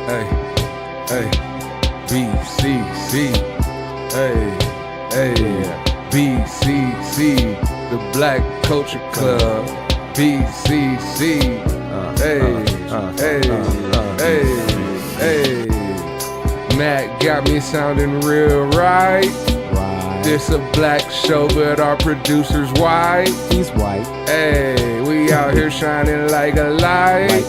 Hey, hey, BCC. Hey, hey, BCC. The Black Culture Club. BCC. Hey. Matt got me sounding real right. This a black show, but our producer's white. He's white. Hey, we out here shining like a light.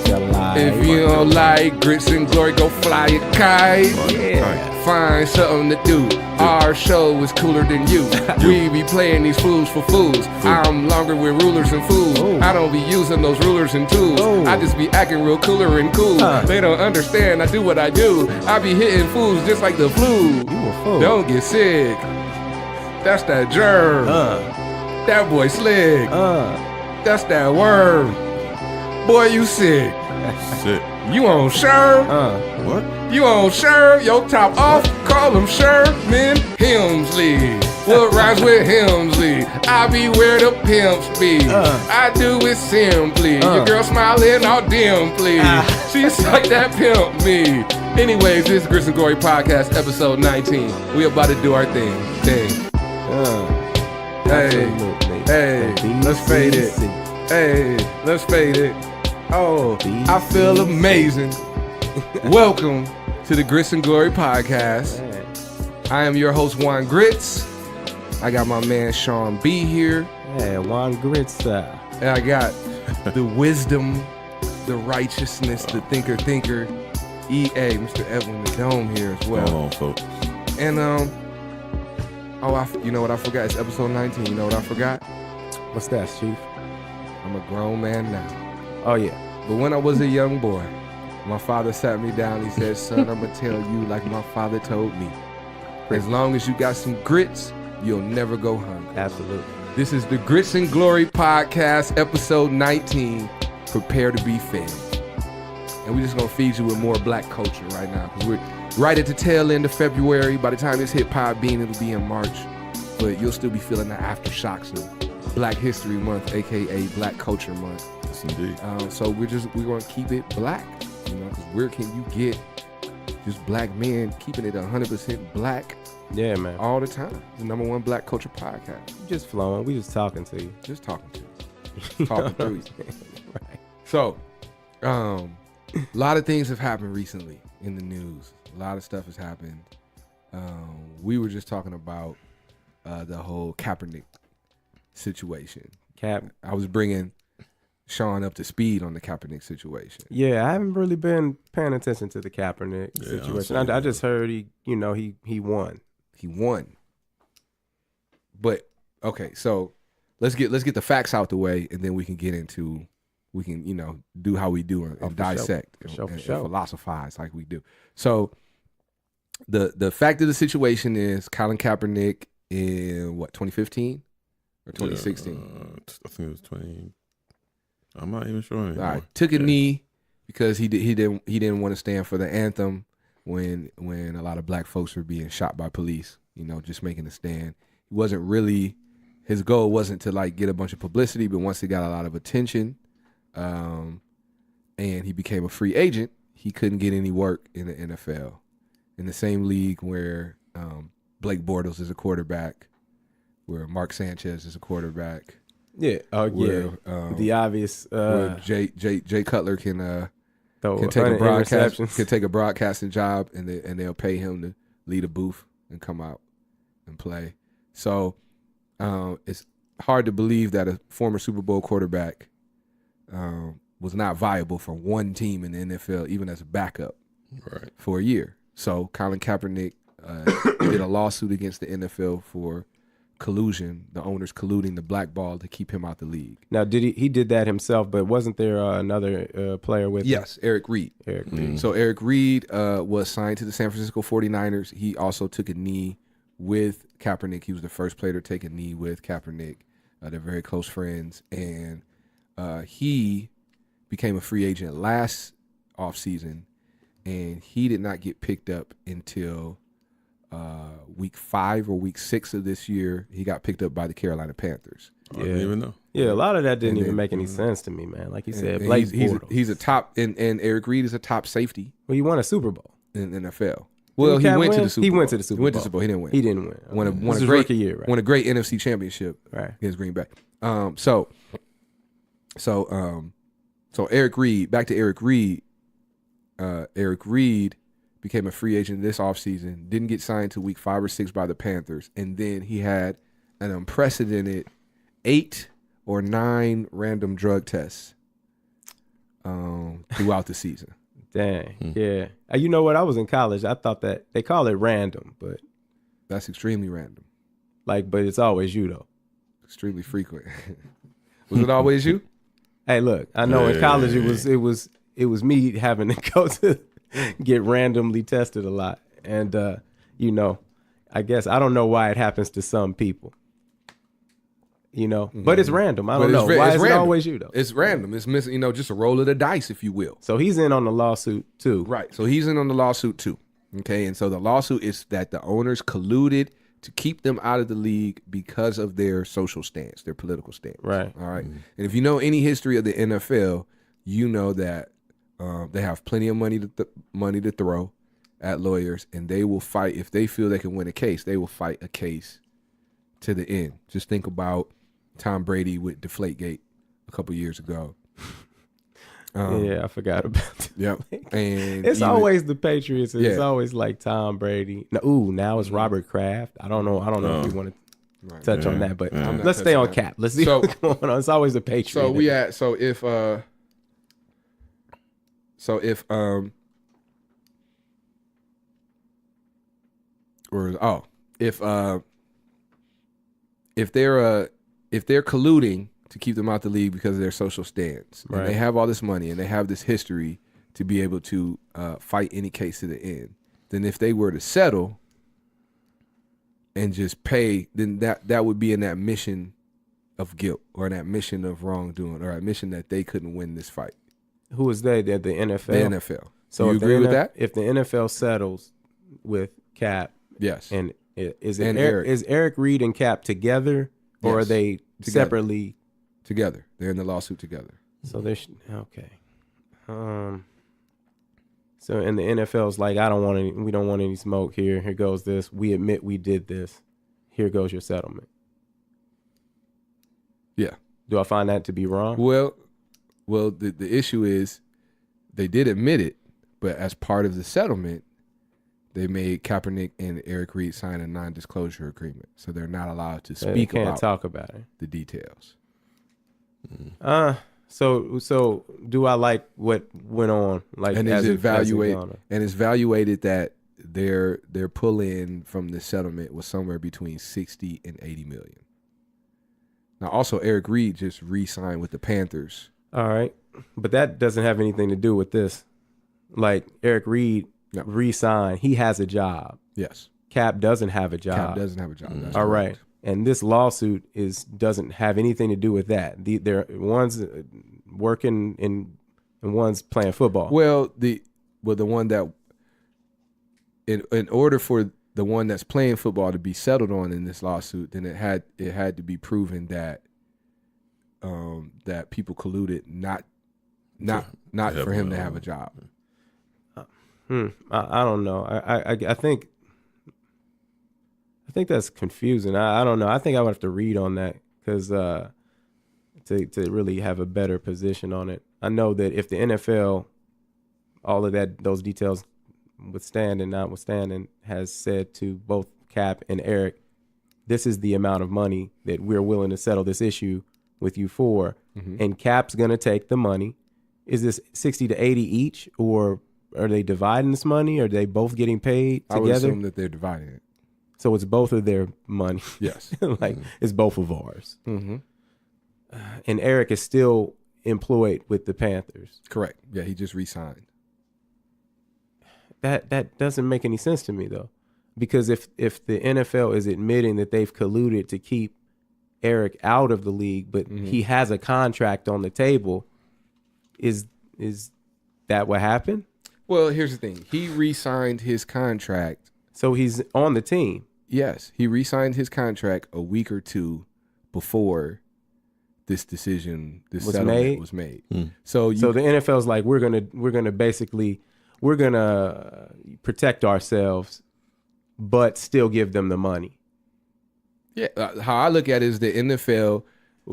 If you don't like grits and glory, go fly a kite. Yeah. Find something to do. Our show is cooler than you. We be playing these fools for fools. I'm longer with rulers and fools. I don't be using those rulers and tools. I just be acting real cooler and cool. They don't understand, I do what I do. I be hitting fools just like the flu. Don't get sick. That's that germ. That boy slick. That's that worm. Boy, you sick. Shit. You on Sherm? What? You on Sherm? Yo, top off. Call him Sherman Hemsley. What rhymes with Hemsley? I be where the pimps be. I do it simply. Your girl smiling all dimply. She's like that pimp me. Anyways, this is Grits and Glory Podcast, episode 19. We about to do our thing. Hey, let's fade it. Hey, let's fade it. Oh, I feel amazing. Welcome to the Grits and Glory Podcast. I am your host, Juan Grits. I got my man Shawn B here. Yeah, Juan Grits. And I got the wisdom, the righteousness, the thinker, EA, Mr. Edwin the Dome here as well. Hold on, folks. And you know what I forgot? It's episode 19. You know what I forgot? What's that, Chief? I'm a grown man now. Oh, yeah. But when I was a young boy, my father sat me down. He said, son, I'm going to tell you like my father told me. As long as you got some grits, you'll never go hungry. Absolutely. This is the Grits and Glory Podcast, episode 19. Prepare to be fed. And we're just going to feed you with more black culture right now. Because we're right at the tail end of February. By the time this hit Pod Bean, it'll be in March. But you'll still be feeling the aftershocks of Black History Month, a.k.a. Black Culture Month. Yes, indeed. So we're going to keep it black. You know, because where can you get just black men keeping it 100% black? Yeah, man. All the time. The #1 black culture podcast. Just flowing. We just talking to you. Just talking to you. Talking through you. Right. So, a lot of things have happened recently in the news. A lot of stuff has happened. We were just talking about the whole Kaepernick situation. I was bringing Shawn up to speed on the Kaepernick situation. Yeah, I haven't really been paying attention to the Kaepernick situation. I just heard he won. He won. But okay, so let's get the facts out the way, and then we can get into do how we do and dissect and philosophize like we do. So the fact of the situation is Colin Kaepernick in 2015 or 2016? I think it was 20. I'm not even sure anymore. All right, took a knee because he didn't want to stand for the anthem when a lot of black folks were being shot by police. You know, just making a stand. He wasn't really, his goal wasn't to like get a bunch of publicity, but once he got a lot of attention, and he became a free agent, he couldn't get any work in the NFL, in the same league where Blake Bortles is a quarterback, where Mark Sanchez is a quarterback. Yeah. The obvious. Where Jay Cutler can take a broadcasting job, and they'll pay him to lead a booth and come out and play. So it's hard to believe that a former Super Bowl quarterback was not viable for one team in the NFL, even as a backup, for a year. So Colin Kaepernick did a lawsuit against the NFL for collusion, the owners colluding the blackball to keep him out the league. Now, he did that himself, but wasn't there another player with him? Yes, Eric Reed. So Eric Reed was signed to the San Francisco 49ers. He also took a knee with Kaepernick. He was the first player to take a knee with Kaepernick. They're very close friends. And he became a free agent last offseason, and he did not get picked up until week 5 or week 6 of this year. He got picked up by the Carolina Panthers. I didn't even know. Yeah, a lot of that didn't even make any sense to me, man. Like you said, Blake he's a top, and Eric Reed is a top safety. Well, he won a Super Bowl in the NFL. Well, he went to the Super Bowl. He went to the Super Bowl. He went to the Super Bowl. He didn't win. He didn't win. Won a great rookie year, right? Won a great NFC championship against Green Bay. So Eric Reed, back to Eric Reed. Eric Reed became a free agent this offseason, didn't get signed to week 5 or 6 by the Panthers, and then he had an unprecedented 8 or 9 random drug tests throughout the season. Dang, yeah. You know what? I was in college. I thought that they call it random, but that's extremely random. Like, but it's always you though. Extremely frequent. Was it always you? Hey, look, I know in college it was me having to go to get randomly tested a lot, and I guess I don't know why it happens to some people. But it's random. I don't know. Why is it always you though? It's random. It's missing, just a roll of the dice, if you will. So he's in on the lawsuit too. Right. So he's in on the lawsuit too. Okay. And so the lawsuit is that the owners colluded to keep them out of the league because of their social stance, their political stance. Right. All right. And if you know any history of the NFL, you know that they have plenty of money to throw at lawyers, and they will fight if they feel they can win a case. They will fight a case to the end. Just think about Tom Brady with Deflategate a couple years ago. Yeah, I forgot about that. Yep. And it's always the Patriots. It's always like Tom Brady. Now it's Robert Kraft. I don't know if you want to touch on that, but let's stay on Cap. Let's see what's going on. It's always the Patriots. If they're colluding to keep them out the league because of their social stance, and they have all this money and they have this history to be able to fight any case to the end, then if they were to settle and just pay, then that would be in that mission of guilt or that mission of wrongdoing or a mission that they couldn't win this fight. Who is they? They're the NFL. The NFL. So you agree with that? If the NFL settles with Cap, yes, and is Eric Reed and Cap together? Or are they separately? Together. They're in the lawsuit together. So they're okay. So and the NFL's like, we don't want any smoke here. Here goes this. We admit we did this. Here goes your settlement. Yeah. Do I find that to be wrong? Well, the issue is they did admit it, but as part of the settlement, they made Kaepernick and Eric Reed sign a non-disclosure agreement, so they're not allowed to speak talk about it. The details. So do I like what went on? Like, and it's evaluated that their pull-in from the settlement was somewhere between 60 and 80 million. Now, also Eric Reed just re-signed with the Panthers. All right, but that doesn't have anything to do with this. Like Eric Reed. No. Re-sign. He has a job. Yes. Cap doesn't have a job. Cap doesn't have a job. That's all right. And this lawsuit doesn't have anything to do with that. One's working and one's playing football. Well, the one that in order for the one that's playing football to be settled on in this lawsuit, then it had to be proven that that people colluded not for him to have a job. I don't know. I think that's confusing. I don't know. I think I would have to read on that because to really have a better position on it. I know that if the NFL, all of those details notwithstanding, has said to both Cap and Eric, this is the amount of money that we're willing to settle this issue with you for, and Cap's gonna take the money. Is this 60 to 80 each, or are they dividing this money? Are they both getting paid together? I would assume that they're dividing it. So it's both of their money. Yes. It's both of ours. Mm-hmm. And Eric is still employed with the Panthers. Correct. Yeah, he just re-signed. That doesn't make any sense to me, though. Because if the NFL is admitting that they've colluded to keep Eric out of the league, but he has a contract on the table, is that what happened? Well, here's the thing. He re-signed his contract. So he's on the team. Yes. He re-signed his contract a week or two before this decision, this Was settlement made? was made. So the NFL's like, we're gonna basically protect ourselves, but still give them the money. Yeah, how I look at it is the NFL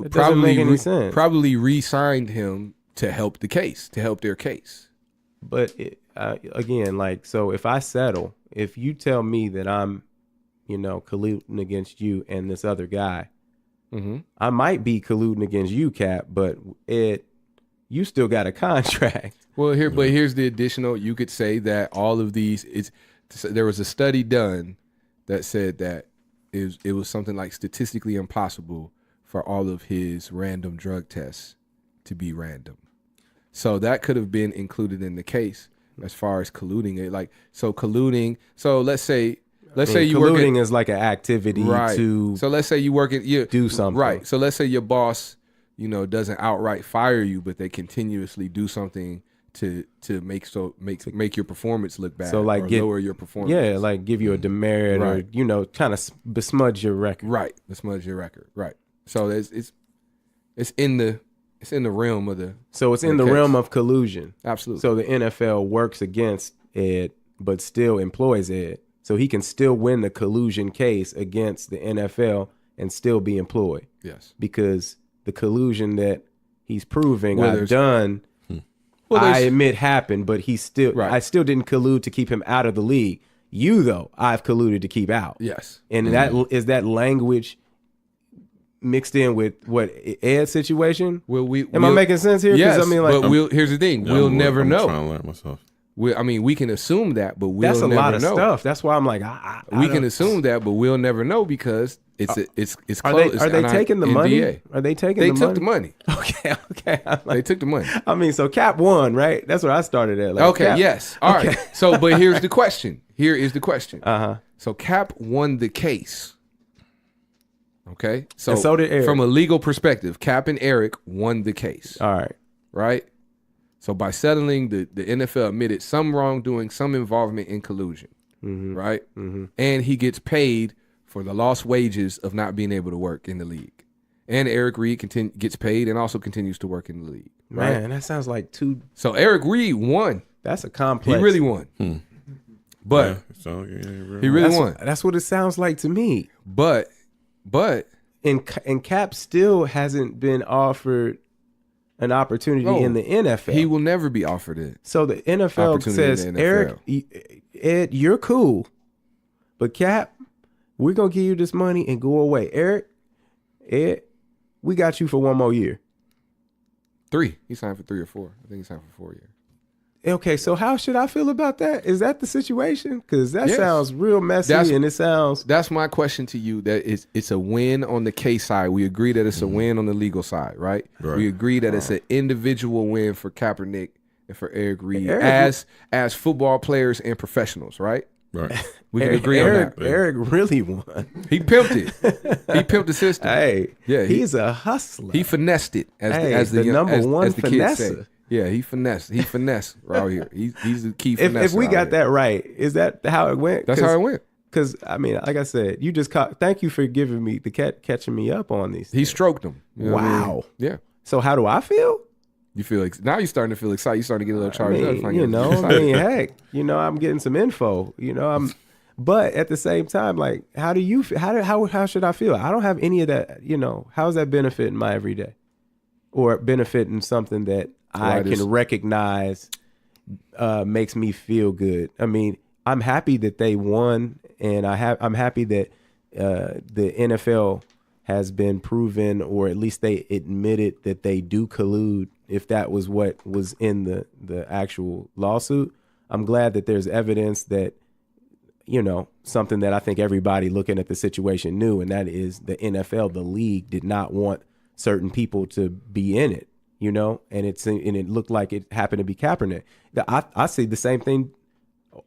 It doesn't make any sense. probably re-signed him to help the case, to help their case. But again, like, so if I settle, if you tell me that I'm, colluding against you and this other guy, I might be colluding against you, Cap, but you still got a contract. Well, here's the additional. You could say that all of these, there was a study done that said that it was something like statistically impossible for all of his random drug tests to be random. So that could have been included in the case as far as colluding it. Like, so colluding. So let's say you work colluding is like an activity to. So let's say you work do something. Right. So let's say your boss, doesn't outright fire you, but they continuously do something to make your performance look bad. So like lower your performance. Yeah, like give you a demerit or kind of besmudge your record. Right. Besmudge your record. Right. So it's in the realm of the. So it's in the realm of collusion. Absolutely. So the NFL works against Ed, but still employs Ed. So he can still win the collusion case against the NFL and still be employed. Yes. Because the collusion that he's proving I've done, I admit happened, but I still didn't collude to keep him out of the league. You, though, I've colluded to keep out. Yes. And that language mixed in with what Ed's situation? Am I making sense here? Yes, I mean, like, but here's the thing. We'll never know. I'm trying to learn myself. We can assume that, but we'll that's a never lot of know. stuff. That's why I'm like, we can assume that, but we'll never know because it's close. Are they taking the money? Are they taking the money? They took the money. Okay. They took the money. I mean, so Cap won, right? That's what I started at. Like, okay, Cap, yes. All right. So, but here's the question. Here is the question. Uh-huh. So Cap won the case. Okay? So did Eric. From a legal perspective, Cap and Eric won the case. All right. Right? So by settling, the NFL admitted some wrongdoing, some involvement in collusion, right? Mm-hmm. And he gets paid for the lost wages of not being able to work in the league. And Eric Reed gets paid and also continues to work in the league. Right? Man, that sounds like two. So Eric Reed won. That's a complex. He really won. But he really won. That's what it sounds like to me. But and Cap still hasn't been offered an opportunity in the NFL. He will never be offered it. So the NFL says, Eric, Ed, you're cool, but Cap, we're going to give you this money and go away. Eric, Ed, we got you for one more year. 3. He signed for 3 or 4. I think he signed for 4 years. Okay, so how should I feel about that? Is that the situation? Because that sounds real messy, and it sounds... That's my question to you. That it's a win on the case side. We agree that it's a win on the legal side, right? We agree that it's an individual win for Kaepernick and for Eric Reed as football players and professionals, right? Right. We can agree on that. Eric really won. He pimped it. He pimped the system. Hey, he's a hustler. He finessed it, as the kids say. Yeah, he finessed. He finessed out here. He's the key finesse. If we got that right, is that how it went? That's how it went. Because, I mean, like I said, you just thank you for giving me catching me up on these things. He stroked him. You know wow. What I mean? Yeah. So how do I feel? You feel now you're starting to feel excited. You're starting to get a little charged up. Heck, I'm getting some info. But at the same time, like, how do you? How should I feel? I don't have any of that. How's that benefiting my everyday, or benefiting something that I can recognize makes me feel good? I mean, I'm happy that they won, and I'm happy that the NFL has been proven, or at least they admitted that they do collude. If that was what was in the actual lawsuit, I'm glad that there's evidence that, something that I think everybody looking at the situation knew, and that is the NFL, the league, did not want certain people to be in it, and it looked like it happened to be Kaepernick. I see the same thing.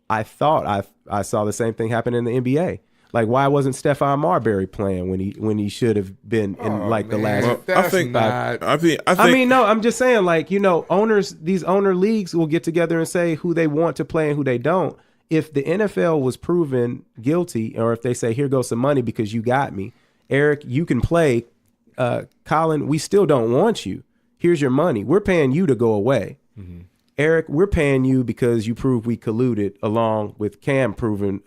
I thought I saw the same thing happen in the NBA. Like, why wasn't Stephon Marbury playing when he should have been in the last? Well, no, I'm just saying, like, these owner leagues will get together and say who they want to play and who they don't. If the NFL was proven guilty, or if they say, here goes some money because you got me, Eric, you can play. Colin, we still don't want you. Here's your money. We're paying you to go away. Mm-hmm. Eric, we're paying you because you prove we colluded along with Cam proving,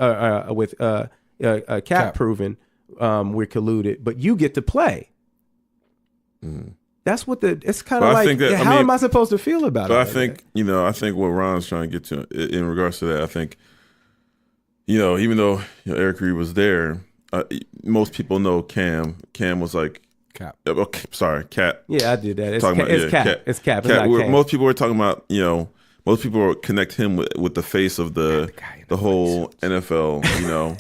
with Cap proving we're colluded, but you get to play. Mm. That's what it's kind of like, how am I supposed to feel about it? But I think, I think what Ron's trying to get to in regards to that, I think, even though Eric Reed was there, most people know Cam. Cam was like, Cap. Okay, sorry, Cap. Yeah, I did that. It's Cap. It's Cap. It's not Cam. Most people were talking about, most people connect him with the face of the whole NFL,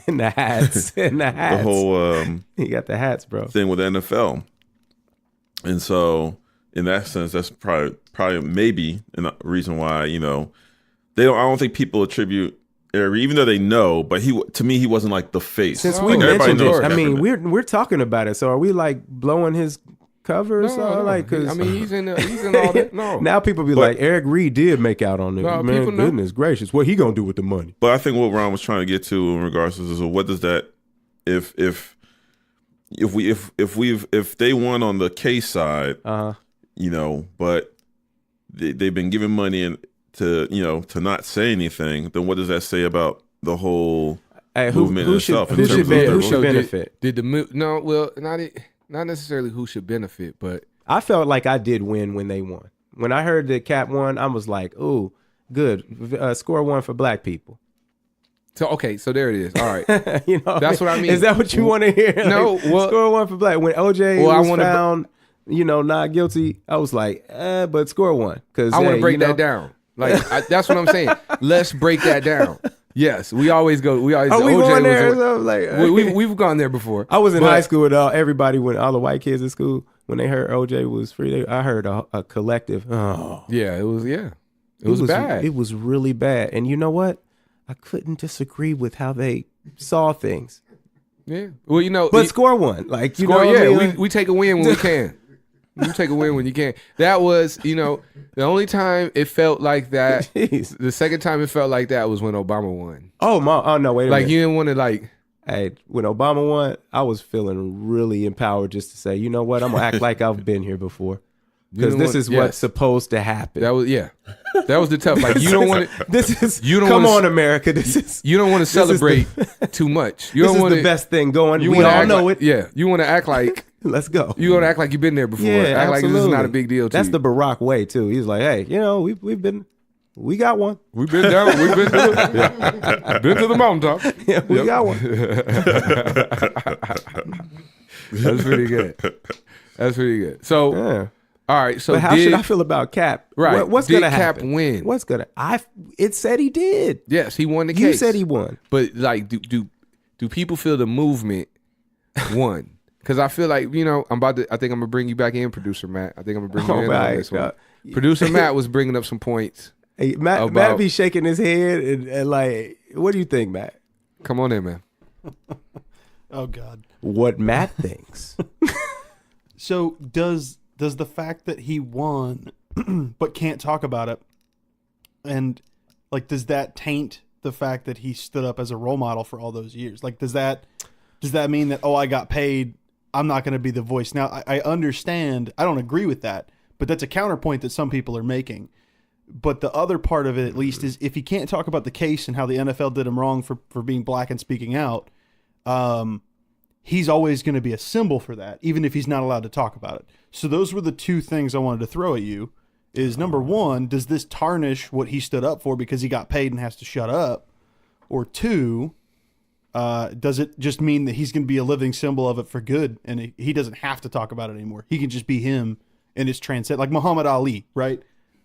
and the hats. The whole he got the hats, bro. Thing with the NFL. And so in that sense, that's probably maybe a reason why, I don't think people attribute Eric, even though they know, but to me he wasn't like the face. Since we mentioned it, I mean, we're talking about it. So are we like blowing his cover or something? No. Like, cause I mean, he's in all that. No. Now people be like, Eric Reed did make out on it. No, man, goodness gracious, what he gonna do with the money? But I think what Ron was trying to get to in regards to is what does that if they won on the case side, but they've been given money and to not say anything, then what does that say about the whole movement itself? Who should benefit? Did the move? No, well, not necessarily who should benefit, but I felt like I did win when they won. When I heard that Cap won, I was like, "Ooh, good, score one for black people." So there it is. All right, that's what I mean. Is that what you want to hear? No, score one for black. When OJ was found, not guilty, I was like, but score one because I want to break that down. Like that's what I'm saying. Let's break that down. Yes, we always go. We always. Are we OJ going there? Like, we've gone there before. I was in high school with everybody when all the white kids in school when they heard OJ was free. I heard a collective. Oh, yeah, it was. Yeah, it was bad. It was really bad. And you know what? I couldn't disagree with how they saw things. Yeah. Well, but score one. Like score. We take a win when we can. You take a win when you can. That was, the only time it felt like that. Jeez. The second time it felt like that was when Obama won. Oh no, wait a minute. Like you didn't want to Hey, when Obama won, I was feeling really empowered just to say, you know what, I'm gonna act like I've been here before. Because this is what's supposed to happen. That was the tough. Like you don't want to. Come on, America. You don't want to celebrate too much. This is the best thing going. We all know it. Yeah, you want to act like. Let's go. You want to act like you've been there before. Yeah, act like this is not a big deal. That's the Barack way too. He's like, hey, we got one. We've been down. We've been been to the mountaintop. Yeah, we got one. That's pretty good. So. Yeah. All right, so but how should I feel about Cap? Right, what's going to happen? Cap win? What's gonna? It said he did. Yes, he won the case. You said he won, but like, do people feel the movement won? Because I feel like I think I'm gonna bring you back in, producer Matt. I think I'm gonna bring you in on this one. Producer Matt was bringing up some points. Hey, Matt be shaking his head and like, what do you think, Matt? Come on in, man. Oh God, what Matt thinks. So does the fact that he won but can't talk about it, and like, does that taint the fact that he stood up as a role model for all those years? Like, does that mean that, I got paid, I'm not going to be the voice? Now, I understand, I don't agree with that, but that's a counterpoint that some people are making. But the other part of it, at least, is if he can't talk about the case and how the NFL did him wrong for being black and speaking out, he's always going to be a symbol for that, even if he's not allowed to talk about it. So those were the two things I wanted to throw at you. Is number one, does this tarnish what he stood up for because he got paid and has to shut up? Or two, does it just mean that he's going to be a living symbol of it for good, and he doesn't have to talk about it anymore? He can just be him, and it's transcend, like Muhammad Ali, right?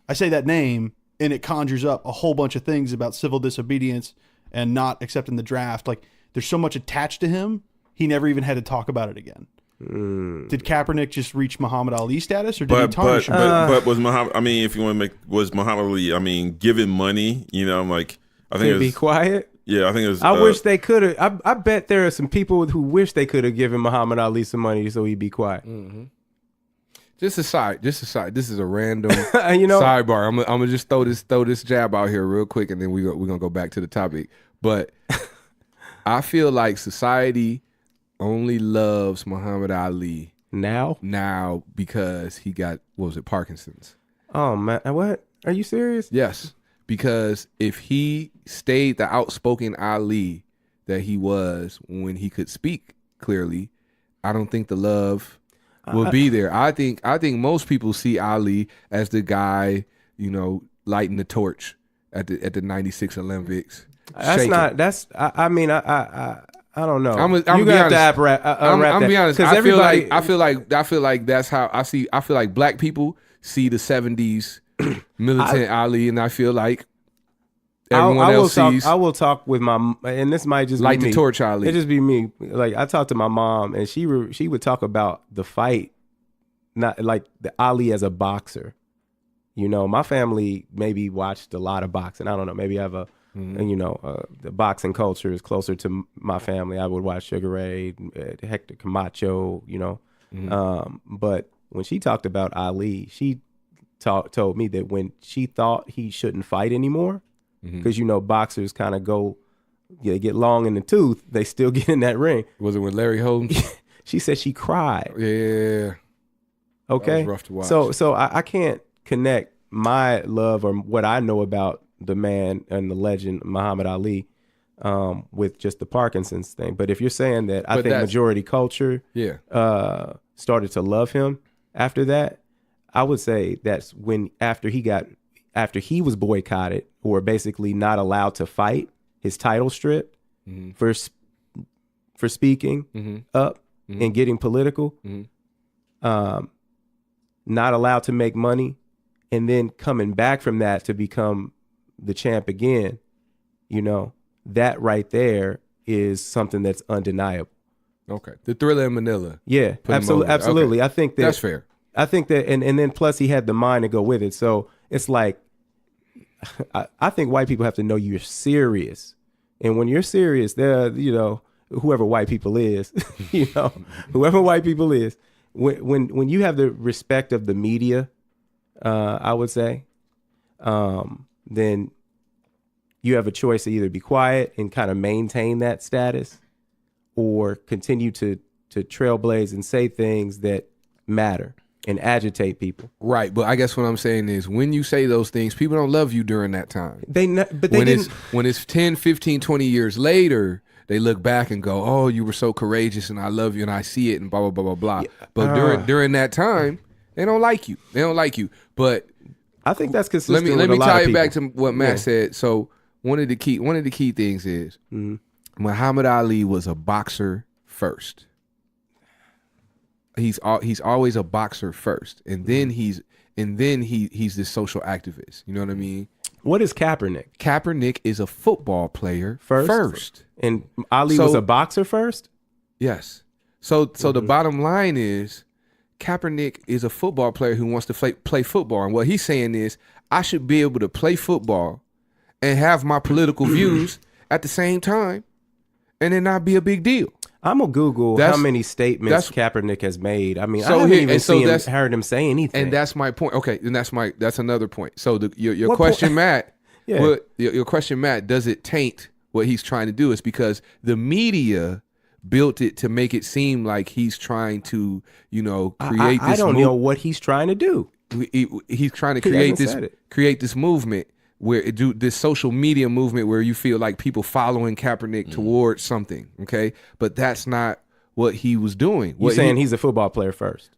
I say that name, and it conjures up a whole bunch of things about civil disobedience and not accepting the draft. Like, there's so much attached to him, he never even had to talk about it again. Did Kaepernick just reach Muhammad Ali status, or did he tarnish him? But was Muhammad? I mean, if you want to was Muhammad Ali? I mean, given money, I'm like, I think be quiet. Yeah, I think it was. I wish they could have. I bet there are some people who wish they could have given Muhammad Ali some money so he'd be quiet. Mm-hmm. Just a side. This is a random sidebar. I'm gonna just throw this jab out here real quick, and then we're gonna go back to the topic. But I feel like society only loves Muhammad Ali now? Now because he got, what was it, Parkinson's. Oh man, what? Are you serious? Yes, because if he stayed the outspoken Ali that he was when he could speak clearly, I don't think the love will be there. I think most people see Ali as the guy, you know, lighting the torch at the '96 Olympics. That's not. That's. I mean, I don't know. I'm you got to wrap I'm be honest. because everybody. I feel like that's how I see. I feel like black people see the '70s militant Ali, and I feel like everyone else sees. I will talk with my, and this might just light be me. the torch Ali. It just be me. Like I talked to my mom, and she would talk about the fight, not like the Ali as a boxer. You know, my family maybe watched a lot of boxing. I don't know. Maybe I have a, you know, the boxing culture is closer to my family. I would watch Sugar Ray, Hector Camacho, you know. But when she talked about Ali, she told me that when she thought he shouldn't fight anymore, because, you know, boxers kind of go, they get long in the tooth, they still get in that ring. Was it with Larry Holmes? She said she cried. Yeah. Okay. That was rough to watch. So I can't connect my love or what I know about the man and the legend Muhammad Ali with just the Parkinson's thing. But if you're saying that, I think majority culture started to love him after that, I would say that's when after he was boycotted or basically not allowed to fight, his title stripped for speaking up and getting political, not allowed to make money, and then coming back from that to become the champ again, you know, that right there is something that's undeniable. Okay. The Thriller in Manila. Yeah, absolutely. Okay. I think that's fair. I think that, and then plus he had the mind to go with it. So it's like, I think white people have to know you're serious. And when you're serious, they're, you know, whoever white people is, you know, whoever white people is, when you have the respect of the media, I would say, then you have a choice to either be quiet and kind of maintain that status or continue to trailblaze and say things that matter and agitate people. Right, but I guess what I'm saying is when you say those things, people don't love you during that time. When it's 10, 15, 20 years later, they look back and go, "Oh, you were so courageous and I love you and I see it and blah blah blah blah blah." Yeah, but during that time, they don't like you. They don't like you. But I think that's consistent. Let me tie it back to what Matt said. So one of the key things is Muhammad Ali was a boxer first. He's always a boxer first, and then he's this social activist. You know what I mean? What is Kaepernick? Kaepernick is a football player first. And Ali was a boxer first? Yes. So the bottom line is Kaepernick is a football player who wants to play football. And what he's saying is I should be able to play football and have my political views at the same time and it not be a big deal. I'm going to Google how many statements Kaepernick has made. I mean, I haven't even heard him say anything. And that's my point. Okay, and that's another point. So your question, Matt, your question, Matt, does it taint what he's trying to do? It's because the media built it to make it seem like he's trying to, you know, create this. I don't know what he's trying to do. He's trying to create this movement where this social media movement where you feel like people following Kaepernick towards something, okay? But that's not what he was doing. You're saying he's a football player first?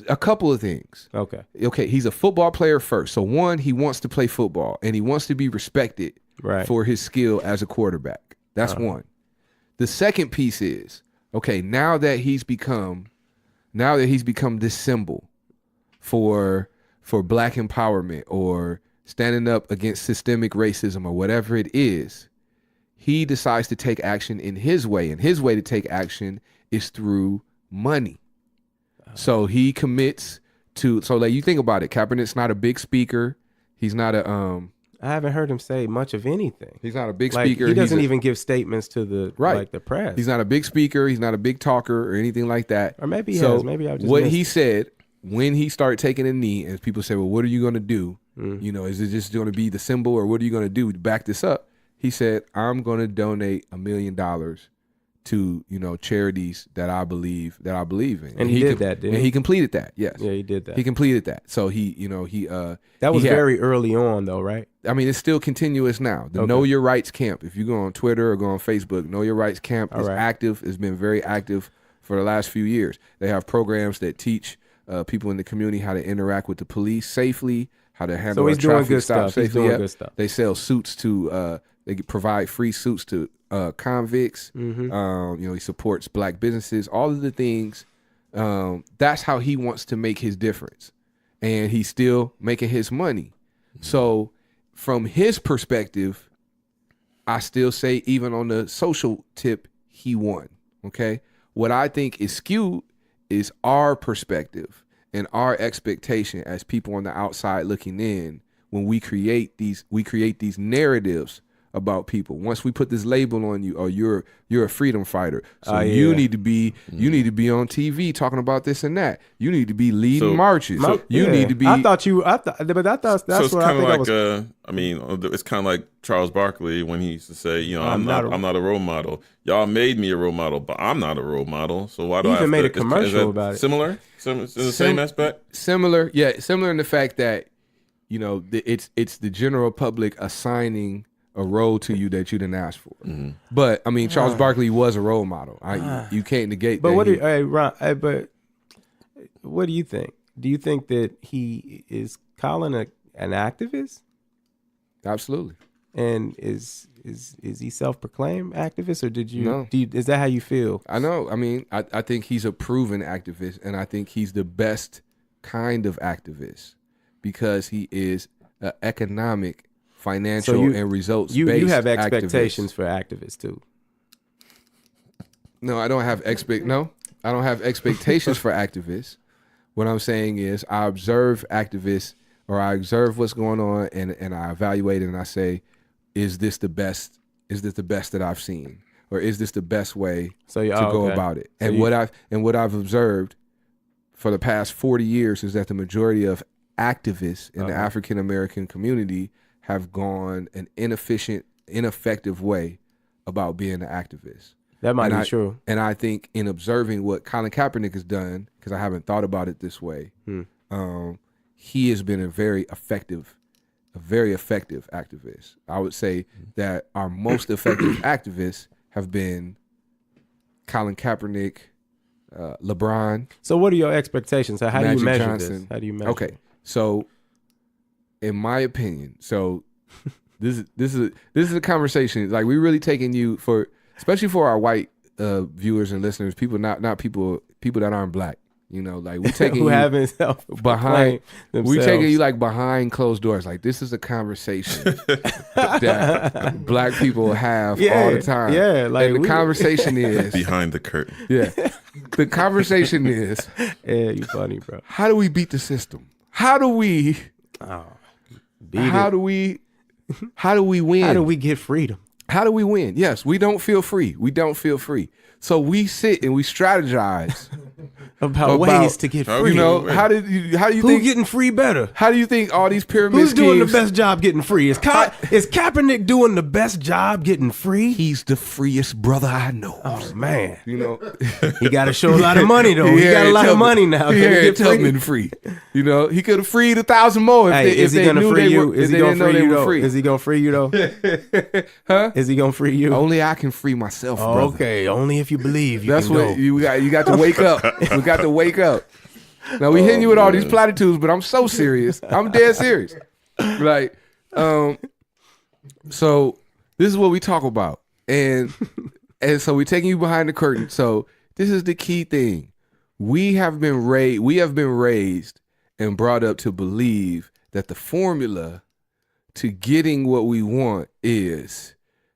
A couple of things. Okay, he's a football player first. So one, he wants to play football and he wants to be respected for his skill as a quarterback. That's one. The second piece is, okay, now that he's become this symbol for black empowerment or standing up against systemic racism or whatever it is, he decides to take action in his way. And his way to take action is through money. So he commits to, so like you think about it, Kaepernick's not a big speaker. He's not a, I haven't heard him say much of anything. He's not a big speaker. He doesn't even give statements to the the press. He's not a big speaker. He's not a big talker or anything like that. Or maybe he has. Maybe I just what he said when he started taking a knee, and people say, "Well, what are you going to do? You know, is it just going to be the symbol, or what are you going to do to back this up?" He said, "I'm going to donate $1 million to, you know, charities that I believe in. And he did that, didn't he? he? He completed that. Yes. Yeah, he did that. He completed that. So that was very early on, though, right? I mean, it's still continuous now. The Know Your Rights camp. If you go on Twitter or go on Facebook, Know Your Rights camp is active. It's been very active for the last few years. They have programs that teach people in the community how to interact with the police safely, how to handle a traffic stop safely. He's doing good stuff. They sell suits to. They provide free suits to convicts. Mm-hmm. You know, he supports black businesses. All of the things. That's how he wants to make his difference, and he's still making his money. So, from his perspective, I still say, even on the social tip, he won. Okay, what I think is skewed is our perspective and our expectation as people on the outside looking in when we create these narratives about people. Once we put this label on you, or you're a freedom fighter, so you need to be on TV talking about this and that. You need to be leading marches. You need to be. But I thought that's so what I think. It's kind of like Charles Barkley when he used to say, you know, I'm not a role model. Y'all made me a role model, but I'm not a role model. So why do I have to? He even made a commercial about it. Similar in the same aspect. Similar, yeah. Similar in the fact that, you know, it's the general public assigning a role to you that you didn't ask for. Mm-hmm. But I mean, Charles Barkley was a role model. You can't negate. But that. But what do you think? Do you think that he is Colin an activist? Absolutely. And is he self-proclaimed activist, or did you? No. Is that how you feel? I know. I mean, I think he's a proven activist, and I think he's the best kind of activist because he is an economic, financial, and results-based You have expectations activist. for activists too. No, I don't have expectations for activists. What I'm saying is I observe activists, or I observe what's going on, and I evaluate it, and I say, is this the best? Is this the best that I've seen, or is this the best way to go about it? And what I've observed for the past 40 years is that the majority of activists in the African American community have gone an ineffective way about being an activist. That might be true. And I think in observing what Colin Kaepernick has done, because I haven't thought about it this way, he has been a very effective activist. I would say that our most effective activists have been Colin Kaepernick, LeBron. So what are your expectations? How do you measure Johnson. this? How do you measure? Okay, so in my opinion, so this is a conversation. Like, we're really taking you for, especially for our white viewers and listeners, people not people that aren't black. You know, like, we taking who you haven't behind. Themselves. We taking you like behind closed doors. Like, this is a conversation that black people have all the time. Yeah, like, and the conversation is behind the curtain. Yeah, the conversation is. Yeah, you funny, bro. How do we beat the system? How do we? How do we win? How do we get freedom? How do we win? Yes, we don't feel free. So we sit and we strategize about ways to get free. You know, how do you Who's think getting free better? How do you think all these pyramid Who's doing the schemes- best job getting free? Is Kaepernick doing the best job getting free? He's the freest brother I know. Oh man, You know, he got to show a lot of money though. He got a lot of money now. He Can he had get free? Tubman free. You know, he could have freed 1,000 more if Hey, they, is if he they gonna knew free they you? were. Is If he they gonna didn't know free they you were though? free. Is he gonna free you though? Huh? Is he gonna free you? Only I can free myself, brother. Okay, only if you believe. That's can what go. you got to wake up. We got to wake up. Now we hitting you with all these platitudes, but I'm so serious. I'm dead serious. Like, so this is what we talk about, and so we taking you behind the curtain. So this is the key thing. We have been raised and brought up to believe that the formula to getting what we want is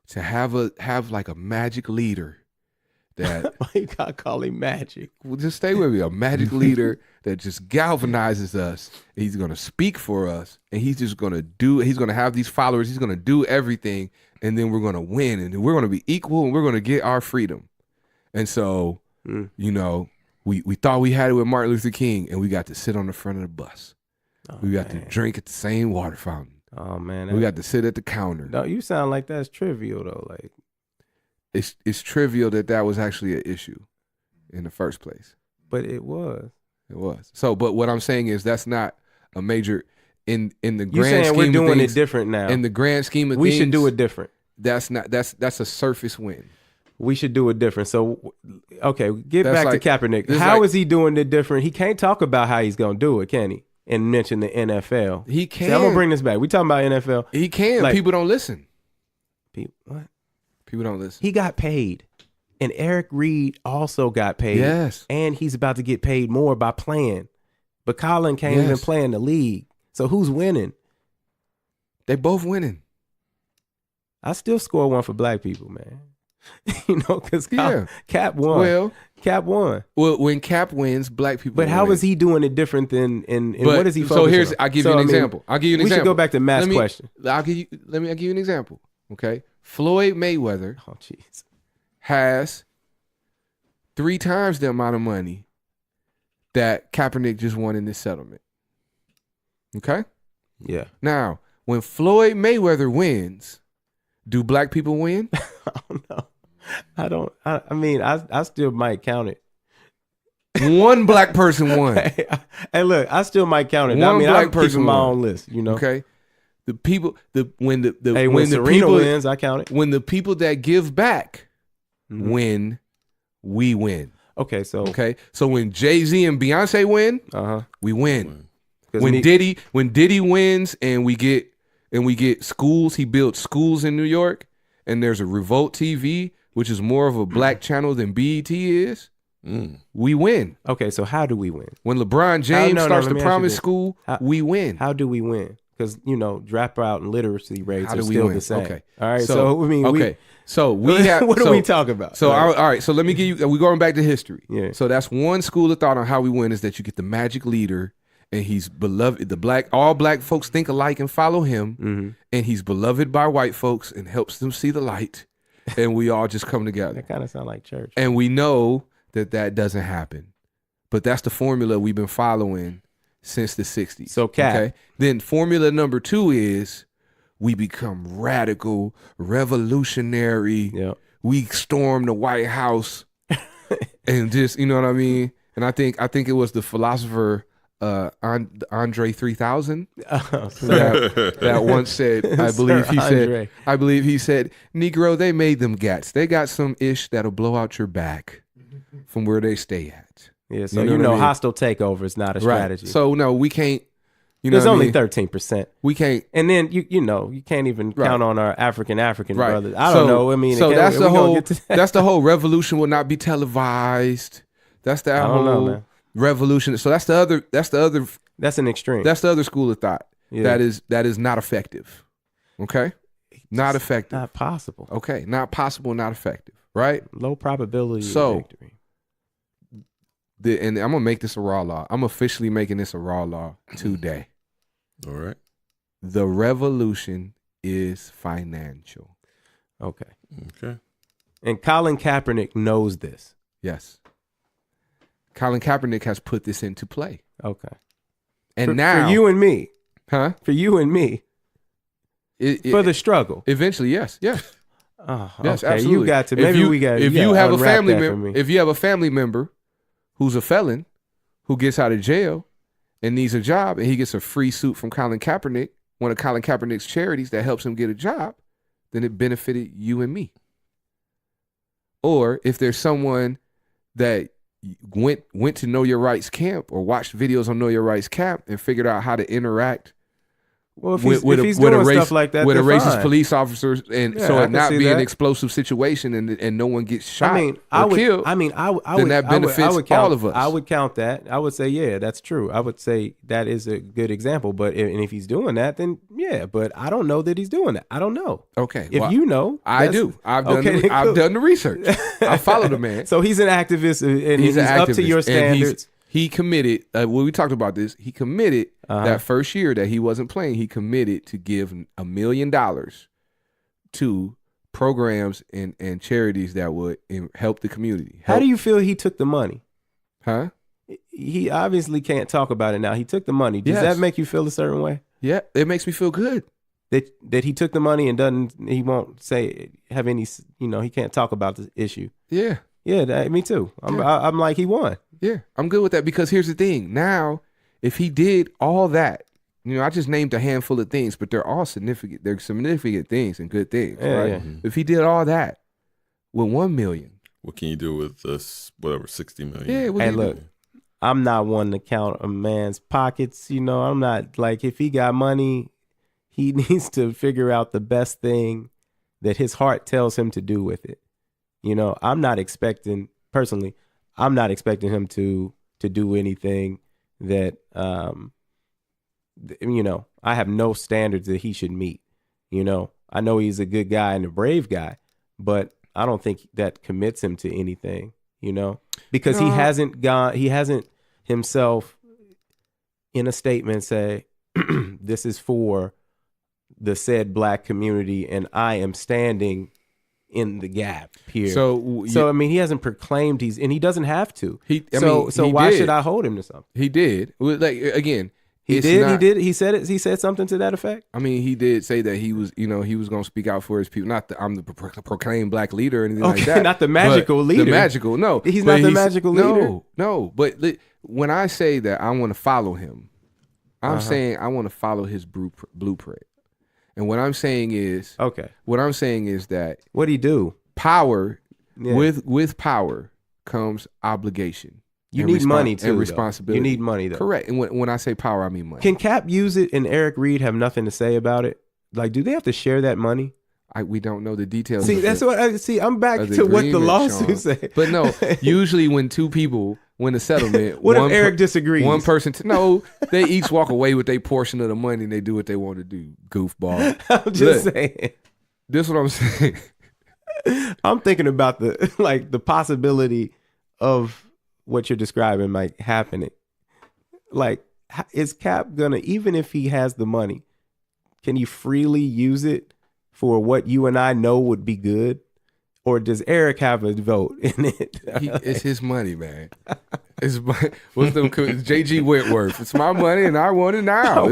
to have like a magic leader that Why you gotta call him magic? well, just stay with me. A magic leader that just galvanizes us. He's gonna speak for us, and he's gonna have these followers. He's gonna do everything, and then we're gonna win, and then we're gonna be equal, and we're gonna get our freedom. And so, you know, we thought we had it with Martin Luther King, and we got to sit on the front of the bus. We got to drink at the same water fountain. Oh man, We got to sit at the counter. No, you sound like that's trivial though. Like, it's trivial that was actually an issue in the first place. But it was. It was. So, but what I'm saying is that's not a major in the grand You saying scheme we're doing of things, it different now? in the grand scheme of we things. should do it different. That's a surface win. We should do it different. So, okay, get That's back like- to Kaepernick. this How like- is he doing it different? He can't talk about how he's going to do it, can he? And mention the NFL. He can. See, I'm going to bring this back. We talking about NFL. He can. Like- People don't listen. What? People don't listen. He got paid. And Eric Reed also got paid. Yes. And he's about to get paid more by playing. But Colin can't even Yes. play in the league. So who's winning? They both winning. I still score one for black people, man. You know, because Yeah. Cap won. Well, Cap won. when Cap wins, black people. But how win. is he doing it different than and But- what is he focusing So here's on? I'll give So, you an I mean, example. I'll give you an we example. should go back to Matt's question. I'll give you an example. Okay. Floyd Mayweather Oh, jeez. has 3 times the amount of money that Kaepernick just won in this settlement. Okay? Yeah. Now, when Floyd Mayweather wins, do black people win? I don't know. I mean, I still might count it. One black person won. Hey, look, I still might count it. I One mean, black I'm person keeping my won. own list, you know. Okay? The people when the Hey, when when the Serena people wins, I count it. when the people that give back Mhm. win, we win. Okay, so Okay? So when Jay-Z and Beyonce win, we win. When Diddy wins and we get schools, he built schools in New York, and there's a Revolt TV, which is more of a black channel than BET is. We win. okay, so how do we win? When LeBron James no, starts let to me ask you promise this. school, How- we win. How do we win? Because dropout and literacy rates How are do we still win? the same. Okay. All right. So I mean, okay. So we have. what so, are we talking about? So Like, all right. So let me give you. We're going back to history. Yeah. So that's one school of thought on how we win is that you get the magic leader, and he's beloved. All black folks think alike and follow him, mhm. and he's beloved by white folks and helps them see the light, and we all just come together. that kind of sound like church. And we know that doesn't happen, but that's the formula we've been following since the 60s. So, Cap. Then formula number 2 is we become radical, revolutionary. Yeah. We storm the White House and just, you know what I mean? And I think it was the philosopher Andre 3000 that once said, I believe he said, Negro, they made them gats. They got some ish that'll blow out your back from where they stay at. Yeah. So You know what I mean? hostile takeover is not a strategy. So no, we can't. You know there's what I only mean? 13%. We can't. And then you can't even Right. count on our African Right. brothers. I don't know. I mean, so again, that's we the gonna whole. get to that. That's the whole revolution will not be televised. That's that I don't whole know, man. revolution. So that's the other. That's an extreme. That's the other school of thought. Yeah. That is not effective. Okay, not effective. not possible. Okay, not possible. Not effective. Right. Low probability So- of victory. And I'm gonna make this a raw law. I'm officially making this a raw law today. All right. The revolution is financial. Okay. Okay. And Colin Kaepernick knows this. Yes. Colin Kaepernick has put this into play. Okay. And for now, you and me, huh? for you and me, for the struggle. Eventually, yes. Yes. Yes, okay. absolutely. You got to. Maybe we got. If you you gotta have a unwrap family that for member, me. if you have a family member who's a felon who gets out of jail and needs a job, and he gets a free suit from Colin Kaepernick, one of Colin Kaepernick's charities that helps him get a job, then it benefited you and me. Or if there's someone that went to Know Your Rights camp or watched videos on Know Your Rights camp and figured out how to interact well, if with he's a doing race, stuff like that, with a then racist fine. police officers, and Yeah, so I it can not see be an that. explosive situation and no one gets shot I mean, or killed. I then would. that benefits I would count, all of us. I would count that. I would say, yeah, that's true. I would say that is a good example. But if he's doing that, then yeah. But I don't know that he's doing that. I don't know. Okay, If well, you know, I that's- do. I've done. Okay, I've cool. done the research. I follow the man. So he's an activist, and he's an up to activist, your and standards. He committed. Well, we talked about this. He committed that first year that he wasn't playing. He committed to give $1 million to programs and charities that would help the community. How do you feel he took the money? Huh? He obviously can't talk about it now. He took the money. Does Yes. that make you feel a certain way? Yeah, it makes me feel good. that he took the money and he won't have any, he can't talk about the issue. Yeah. Yeah, me too. I'm like, he won. Yeah, I'm good with that because here's the thing. Now, if he did all that, I just named a handful of things, but they're all significant. They're significant things and good things, right? Yeah. If he did all that with 1 million. What can you do with this, whatever, 60 million? Yeah, hey, look, I'm not one to count a man's pockets. I'm not like, if he got money, he needs to figure out the best thing that his heart tells him to do with it. I'm not expecting him to do anything that, I have no standards that he should meet. I know he's a good guy and a brave guy, but I don't think that commits him to anything, because he hasn't himself in a statement say, this is for the said black community and I am standing in the gap here. So I mean, he hasn't proclaimed and he doesn't have to. So why should I hold him to something? He did. Like, again, he did. He said it. He said something to that effect. I mean, he did say that he was going to speak out for his people. Not that I'm the proclaimed black leader or anything like that. Not the magical leader. The magical, no. He's not the magical leader. No. But when I say that I want to follow him, I'm saying I want to follow his blueprint. And what I'm saying is that what'd he do? Power, with power comes obligation. You need money too. And responsibility. You need money though. Correct. And when I say power, I mean money. Can Cap use it and Eric Reed have nothing to say about it? Like, do they have to share that money? We don't know the details. See, that's what I see. I'm back to what the lawsuit said. But no, usually when two people win a settlement, what if Eric disagrees? One person, they each walk away with their portion of the money and they do what they want to do. Goofball. I'm just saying. This is what I'm saying. I'm thinking about the possibility of what you're describing might happening. Like, is Cap gonna, even if he has the money, can he freely use it for what you and I know would be good? Or does Eric have a vote in it? It's his money, man. It's JG Whitworth. It's my money and I want it now.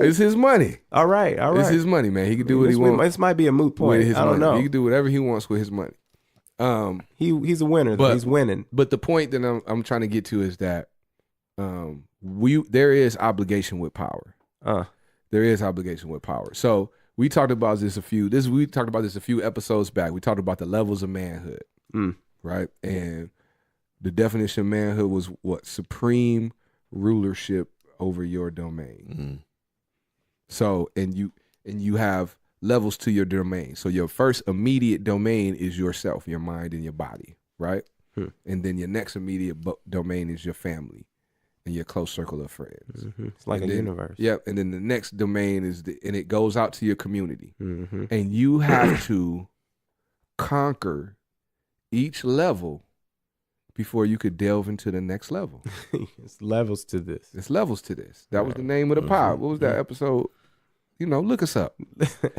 It's his money. All right. It's his money, man. He can do what he wants. This might be a moot point. I don't know. He can do whatever he wants with his money. He's a winner. He's winning. But the point that I'm trying to get to is that there is obligation with power. There is obligation with power. So we talked about this a few episodes back. We talked about the levels of manhood, right? And the definition of manhood was what? Supreme rulership over your domain. So and you have levels to your domain. So your first immediate domain is yourself, your mind and your body, right? And then your next immediate domain is your family and your close circle of friends. It's like a universe. Yep. And then the next domain and it goes out to your community. And you have to conquer each level before you could delve into the next level. It's levels to this. That was the name of the pod. What was that episode? Look us up.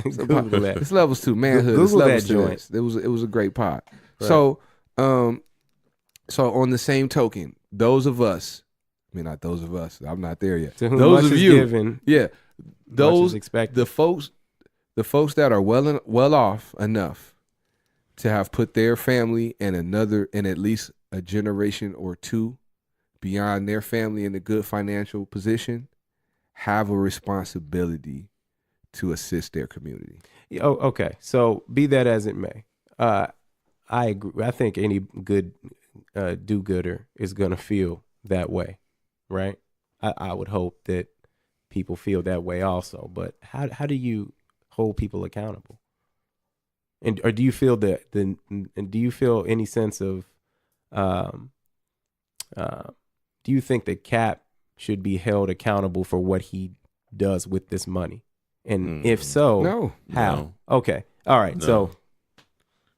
Google that. It's levels to manhood. Google it's levels that to joint. This. It was a great pod. Right. So on the same token, those of us, not those of us. I'm not there yet. To whom those much of is you, given, those much is expected. the folks that are well off enough to have put their family and at least a generation or two beyond their family in a good financial position, have a responsibility to assist their community. Oh, okay. So be that as it may, I agree. I think any good do-gooder is gonna feel that way, right? I would hope that people feel that way also. But how do you hold people accountable? Or do you feel do you feel any sense of do you think that Cap should be held accountable for what he does with this money? And if so, no. How? No. Okay. All right. No. So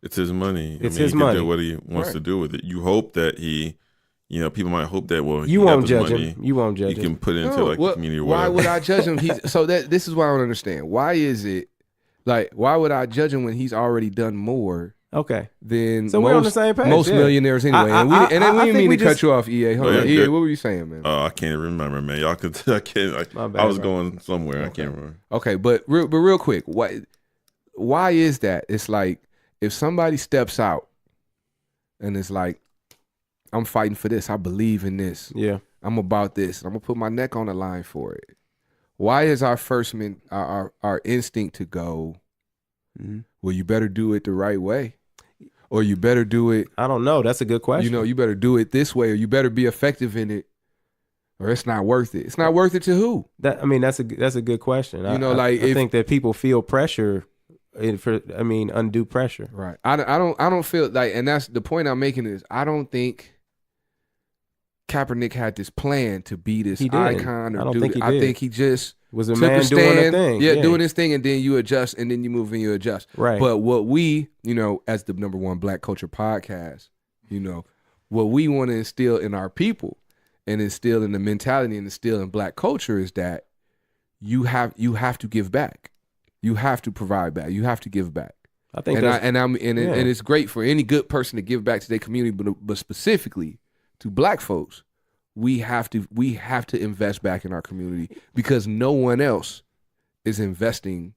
it's his money. It's he his can money. do what he wants to do with it. You hope that people might hope that, well, you won't judge him. You won't judge him. You can put it into the community or whatever. Why would I judge him? This is what I don't understand. Why would I judge him when he's already done more Okay. than So we're on the same page. most millionaires anyway. And we didn't mean to cut you off, EA. Hold on. EA, what were you saying, man? Oh, I can't remember, man. Y'all could. I can't. I was going somewhere. Okay. I can't remember. Okay, but real quick, why is that? It's like if somebody steps out and it's like, I'm fighting for this. I believe in this. Yeah. I'm about this. I'm gonna put my neck on the line for it. Why is our our instinct to go, well, you better do it the right way, or you better do it? I don't know. That's a good question. You better do it this way, or you better be effective in it, or it's not worth it. It's not worth it to who? That's a good question. I think that people feel pressure undue pressure. Right. I don't feel like, and that's the point I'm making is I don't think Kaepernick had this plan to be this icon. I think he just was a man doing a thing. Yeah, doing his thing, and then you adjust, and then you move and you adjust. Right. But what we, as the #1 Black Culture podcast, what we want to instill in our people and instill in the mentality and instill in Black culture is that you have to give back. You have to provide back. You have to give back. I think, and it's great for any good person to give back to their community, but specifically to Black folks, we have to invest back in our community because no one else is investing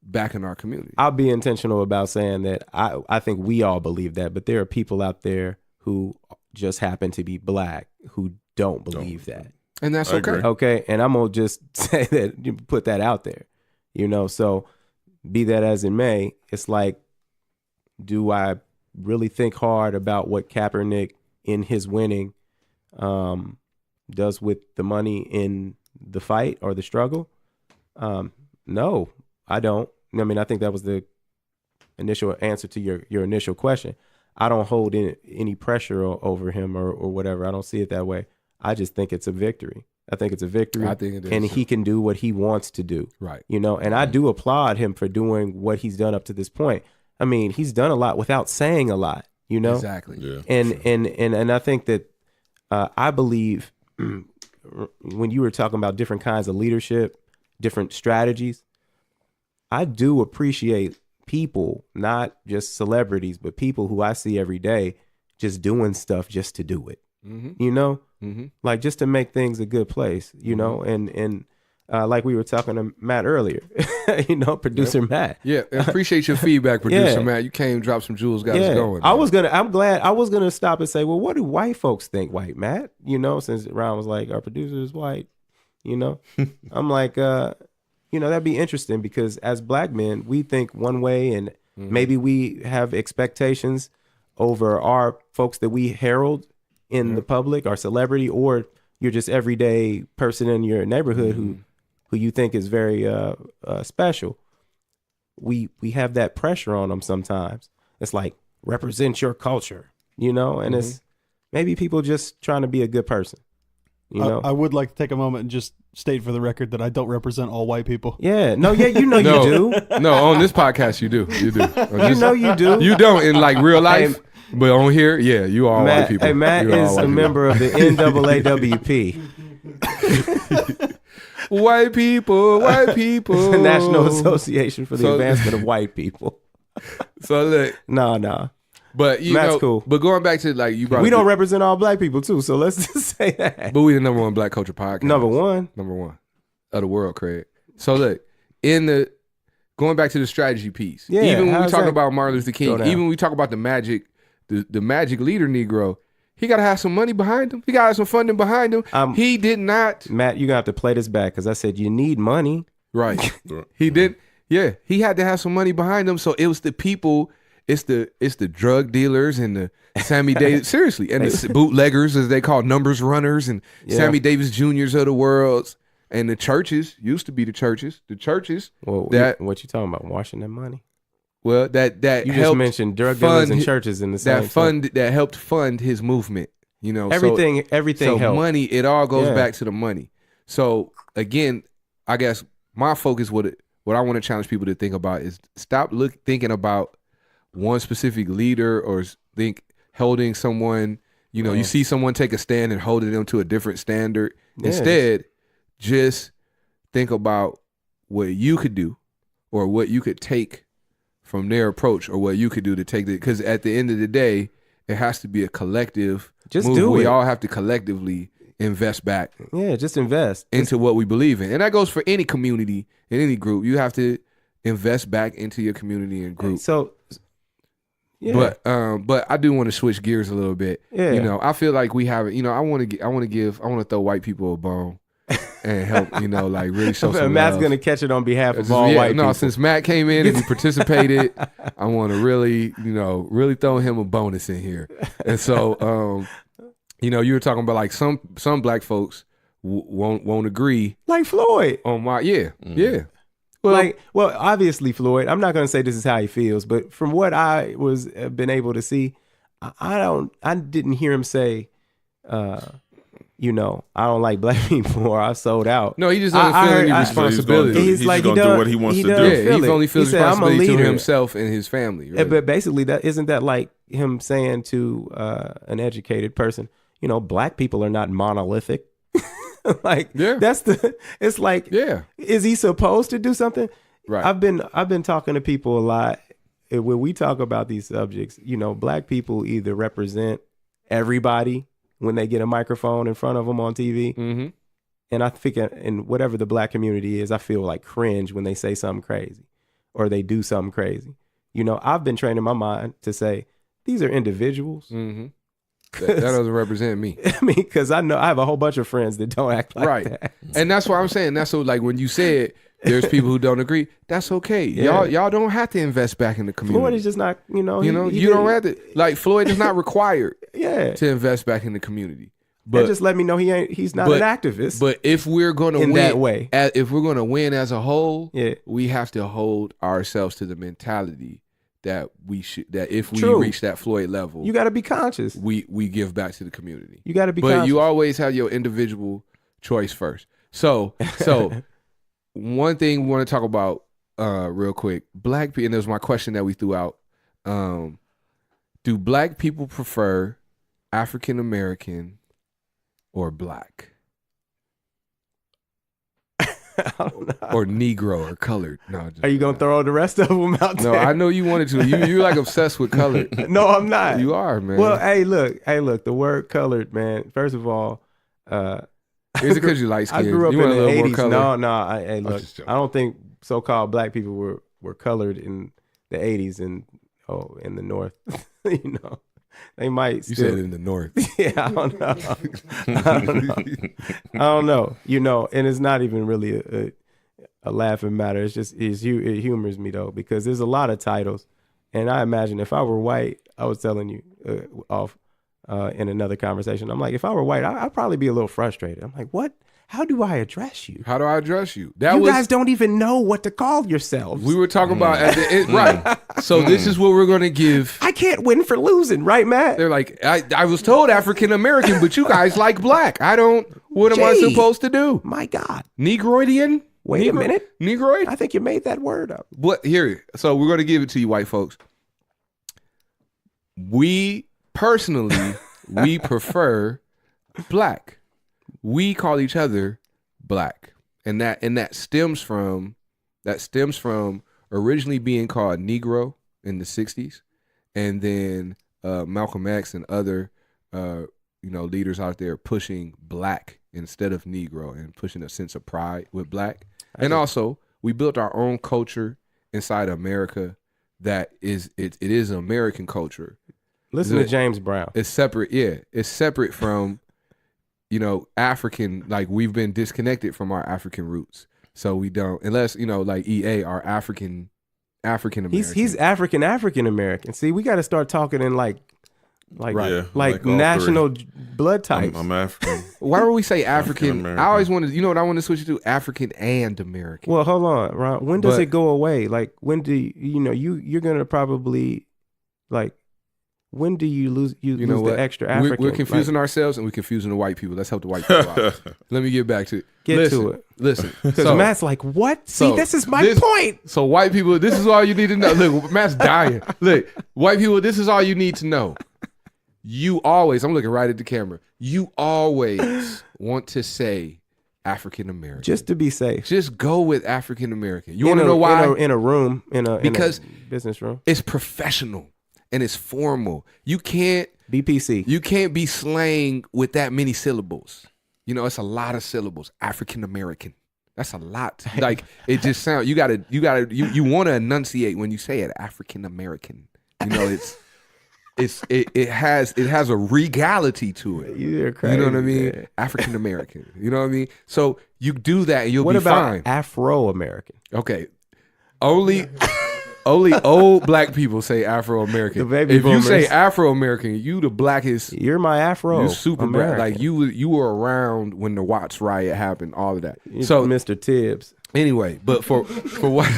back in our community. I'll be intentional about saying that I think we all believe that, but there are people out there who just happen to be Black who don't believe that. And that's okay. Okay. And I'm going to just say that, you put that out there, so be that as it may, it's like, do I really think hard about what Kaepernick in his winning does with the money in the fight or the struggle? No, I don't. I think that was the initial answer to your initial question. I don't hold any pressure over him or whatever. I don't see it that way. I just think it's a victory. I think it's a victory. I think it is. And he can do what he wants to do. Right. And I do applaud him for doing what he's done up to this point. He's done a lot without saying a lot, Exactly. Yeah. And I think that I believe when you were talking about different kinds of leadership, different strategies, I do appreciate people, not just celebrities, but people who I see every day just doing stuff just to do it. Mm-hmm. Like just to make things a good place, and like we were talking to Matt earlier, producer Matt. Yeah, appreciate your feedback, producer Matt. You came, dropped some jewels, got us going. I'm glad I was gonna stop and say, well, what do white folks think, white Matt? Since Ron was like, our producer is white, I'm like, that'd be interesting because as Black men, we think one way, and maybe we have expectations over our folks that we herald in the public, our celebrity, or you're just everyday person in your neighborhood who you think is very special. We have that pressure on them sometimes. It's like, represent your culture, and it's maybe people just trying to be a good person. I would like to take a moment and just state for the record that I don't represent all white people. Yeah, no, you do. No, on this podcast you do. You do. You do. You don't in like real life, but on here, yeah, you are white people. Hey, Matt is a member of the NAAWP. White people. It's the National Association for the Advancement of White People. So look, no. But Matt's cool. But going back to like you brought, we don't represent all Black people too. So let's just say that. But we the #1 Black Culture podcast. Number one of the world, Craig. So look, going back to the strategy piece. Yeah, even when we talk about Martin Luther King, even when we talk about the magic leader Negro, he got to have some money behind him. He got to have some funding behind him. He did not. Matt, you're going to have to play this back because I said you need money. Right. He did. Yeah. He had to have some money behind him. So it was the people, it's the drug dealers and the Sammy Davis, seriously, and the bootleggers, as they call numbers runners, and Sammy Davis Juniors of the world, and the churches, used to be the churches. Well, what you talking about? Washing that money? Well, that you just mentioned drug dealers and churches in the same that helped fund his movement. Everything so helped. Money, it all goes back to the money. So again, I guess my focus, what I want to challenge people to think about is stop thinking about one specific leader or holding someone. You see someone take a stand and holding them to a different standard. Yes. Instead, just think about what you could do or what you could take their approach or what you could do to take it. Because at the end of the day, it has to be a collective Just move. do We it. all have to collectively invest back Yeah, just invest into what we believe in. And that goes for any community, in any group. You have to invest back into your community and group. So, yeah. But I do want to switch gears a little bit. Yeah. You know, I feel like we have, I want to throw white people a bone and help, like really show some Matt's love. going to catch it on behalf of all white people. Since Matt came in and he participated, I want to really, really throw him a bonus in here. And so, you were talking about like some black folks won't agree. Like Floyd. On my, yeah. Well, obviously Floyd, I'm not going to say this is how he feels, but from what I been able to see, I didn't hear him say, I don't like black people or I sold out. No, he just doesn't feel any responsibility. He's like going to do what he wants to do. Yeah, he only feels responsibility to himself and his family. Really. But basically, isn't that like him saying to an educated person, black people are not monolithic. It's like, is he supposed to do something? Right. I've been talking to people a lot when we talk about these subjects. Black people either represent everybody when they get a microphone in front of them on TV. Mm-hmm. And I think in whatever the black community is, I feel like cringe when they say something crazy or they do something crazy. I've been training my mind to say, these are individuals. Mm-hmm. That doesn't represent me. I mean, because I know I have a whole bunch of friends that don't act like that. And that's why I'm saying, that's what, like when you said there's people who don't agree, that's okay. Yeah. Y'all don't have to invest back in the community. Floyd is just not, you don't have to, like Floyd is not required to invest back in the community. But just let me know he's not an activist. But if we're gonna in win that way, if we're gonna win as a whole, yeah, we have to hold ourselves to the mentality that if we True. reach that Floyd level, you got to be conscious. We give back to the community. You got to be but conscious. You always have your individual choice first. So one thing we want to talk about real quick, black people, and there's my question that we threw out. Do black people prefer African American or black? I don't know. Or Negro or colored? No. Are you gonna throw the rest of them out there? No, I know you wanted to. You're like obsessed with colored. No, I'm not. You are, man. Well, hey, look. The word colored, man. First of all, is it because you light skinned? I grew up in the '80s. No. Hey, look. I don't think so-called black people were colored in the '80s in the North. They might. You said in the North. Yeah, I don't know. And it's not even really a laughing matter. It's just it humors me though, because there's a lot of titles, and I imagine if I were white, I was telling you in another conversation, I'm like, if I were white, I'd probably be a little frustrated. I'm like, what? How do I address you? How do I address you? Guys don't even know what to call yourselves. We were talking about at the end, right. So this is what we're going to give. I can't win for losing, right, Matt? They're like, I was told African American, but you guys like black. What am I supposed to do? My God. Negroidian? Wait a minute. Negroid? I think you made that word up. So we're going to give it to you, white folks. We personally, we prefer black. We call each other black, and that stems from originally being called Negro in the '60s, and then Malcolm X and other leaders out there pushing black instead of Negro and pushing a sense of pride with black. And also we built our own culture inside America that is it is American culture. Listen to James Brown. It's separate. Yeah, it's separate from. African, like we've been disconnected from our African roots. So we don't, unless, like EA are African American. He's African American. See, we got to start talking in like national blood types. I'm African. Why would we say African? I always wanted, what I want to switch it to? African and American. Well, hold on, Ron. When does it go away? Like, when do you're going to probably like, when do you lose the extra African? We're confusing ourselves and we're confusing the white people. Let's help the white people out. Let me get back to it. Listen. Because Matt's like, what? See, this is my point. So white people, this is all you need to know. Look, Matt's dying. Look, white people, this is all you need to know. You always, I'm looking right at the camera. You always want to say African American. Just to be safe. Just go with African American. You want to know why? In a room, because in a business room. It's professional and it's formal. You can't BPC. You can't be slang with that many syllables. You know, it's a lot of syllables. African American. That's a lot. Like it just sounds. You want to enunciate when you say it. African American. You know, it has a regality to it. You're crazy. You know what I mean? Man. African American. You know what I mean? So you do that and you'll be fine. What about Afro American? Okay. Only old black people say Afro American. If you boomers say Afro American, you the blackest. You're my Afro. You super black. Like you were around when the Watts riot happened. All of that. So Mr. Tibbs. Anyway, but for what?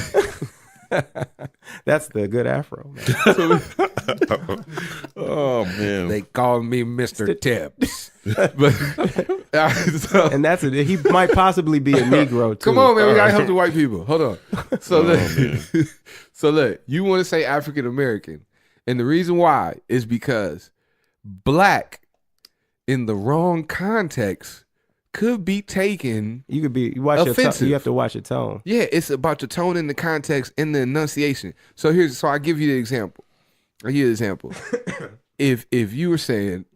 That's the good Afro. Oh man, they call me Mr. Tibbs. But and that's it. He might possibly be a Negro too. Come on, man. We gotta help the white people. Hold on. So look, you want to say African American, and the reason why is because black in the wrong context could be taken. You could be offensive. You have to watch your tone. Yeah, it's about the tone and the context and the enunciation. So I give you the example. I give you the example. if you were saying,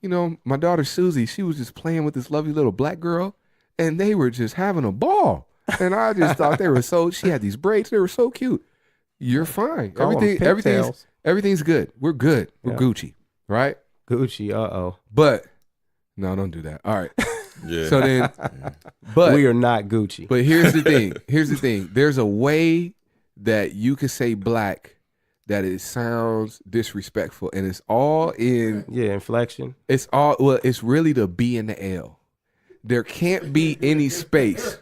you know, my daughter Susie, she was just playing with this lovely little black girl, and they were just having a ball. And I just thought she had these braids, they were so cute. You're fine. Everything's good. We're good. We're Gucci, right? Gucci, But no, don't do that. All right. Yeah. So then, but we are not Gucci. But here's the thing. There's a way that you could say black that it sounds disrespectful, and it's all in inflection. It's really the B and the L. There can't be any space.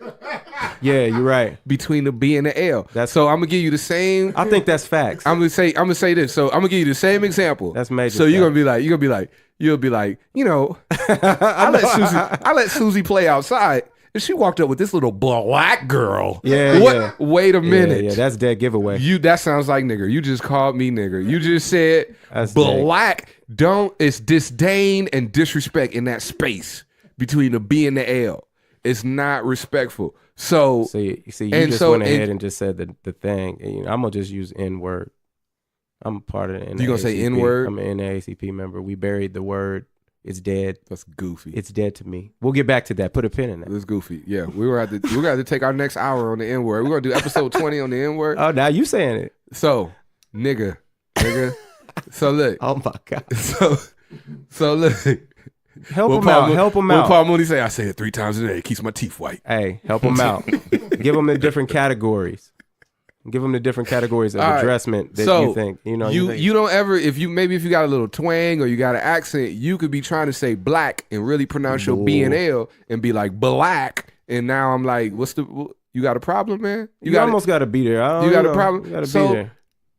Yeah, you're right. Between the B and the L. So I'm gonna give you the same. I think that's facts. I'm gonna say this. So I'm gonna give you the same example. That's major. So you'll be like, you know, I let Susie play outside, and she walked up with this little black girl. Yeah. What? Yeah. Wait a minute. Yeah, that's dead giveaway. That sounds like nigger. You just called me nigger. You just said that's black. It's disdain and disrespect in that space between the B and the L. It's not respectful. So you just went ahead and just said the thing. You know, I'm gonna just use N-word. I'm part of the NAACP. You gonna say N-word? I'm an NAACP member. We buried the word. It's dead. That's goofy. It's dead to me. We'll get back to that. Put a pin in that. That's goofy. Yeah, we're gonna have to take our next hour on the N-word. We're gonna do episode 20 on the N-word. Oh, now you saying it. So, nigga. So look. Oh my God. So look. Help him out. What Paul Mooney say? I say it 3 times a day. It keeps my teeth white. Hey, help him out. Give him the different categories. Give them the different categories of addressment that you think. You don't ever, if you got a little twang or you got an accent, you could be trying to say black and really pronounce your B and L and be like black. And now I'm like, you got a problem, man? You almost got to be there. You got a problem? You got to be there.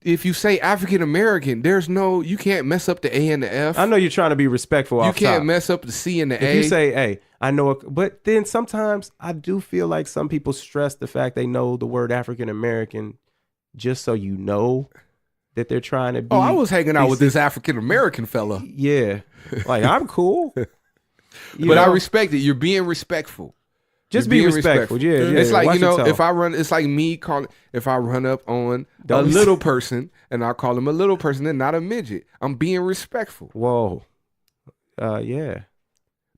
If you say African American, you can't mess up the A and the F. I know you're trying to be respectful. You can't mess up the C and the A. If you say, hey, I know, but then sometimes I do feel like some people stress the fact they know the word African American just so you know that they're trying to be. Oh, I was hanging out with this African American fella. Yeah. Like, I'm cool. But I respect it. You're being respectful. Just be respectful. Yeah. It's like, it's like me calling, if I run up on a little person and I call him a little person and not a midget, I'm being respectful. Whoa. Yeah.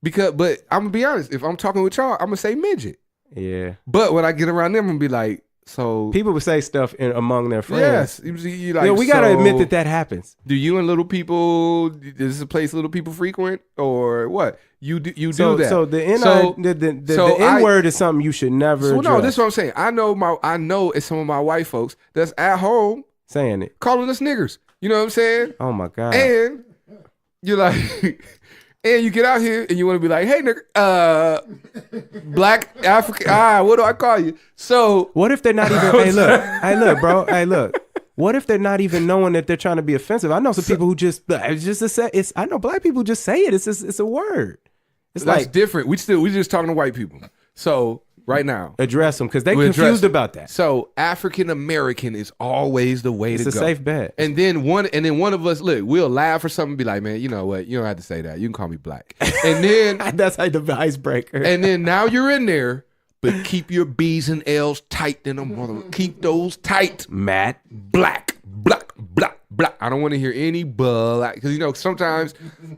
But I'm gonna be honest, if I'm talking with y'all, I'm gonna say midget. Yeah. But when I get around them, I'm gonna be like, so people would say stuff among their friends. Yes. You like, we gotta admit that happens. Do you and little people, is this a place little people frequent or what? You do that. So the N-word is something you should never address. No, this is what I'm saying. I know it's some of my white folks that's at home saying it, calling us niggers. You know what I'm saying? Oh my God. And you're like, and you get out here and you want to be like, hey nigger, black African, what do I call you? So what if they're not even, hey look, bro, what if they're not even knowing that they're trying to be offensive? I know some people who I know black people just say it. It's a word. That's like different. We just talking to white people. So right now. Address them because they We address confused them. about that. So African American is always the way It's to a go. safe bet. And then one of us, look, we'll laugh or something and be like, man, you know what? You don't have to say that. You can call me black. And then That's like the icebreaker. and then now you're in there, but keep your B's and L's tight in them. Keep those tight. Matt. Black. I don't want to hear any black because sometimes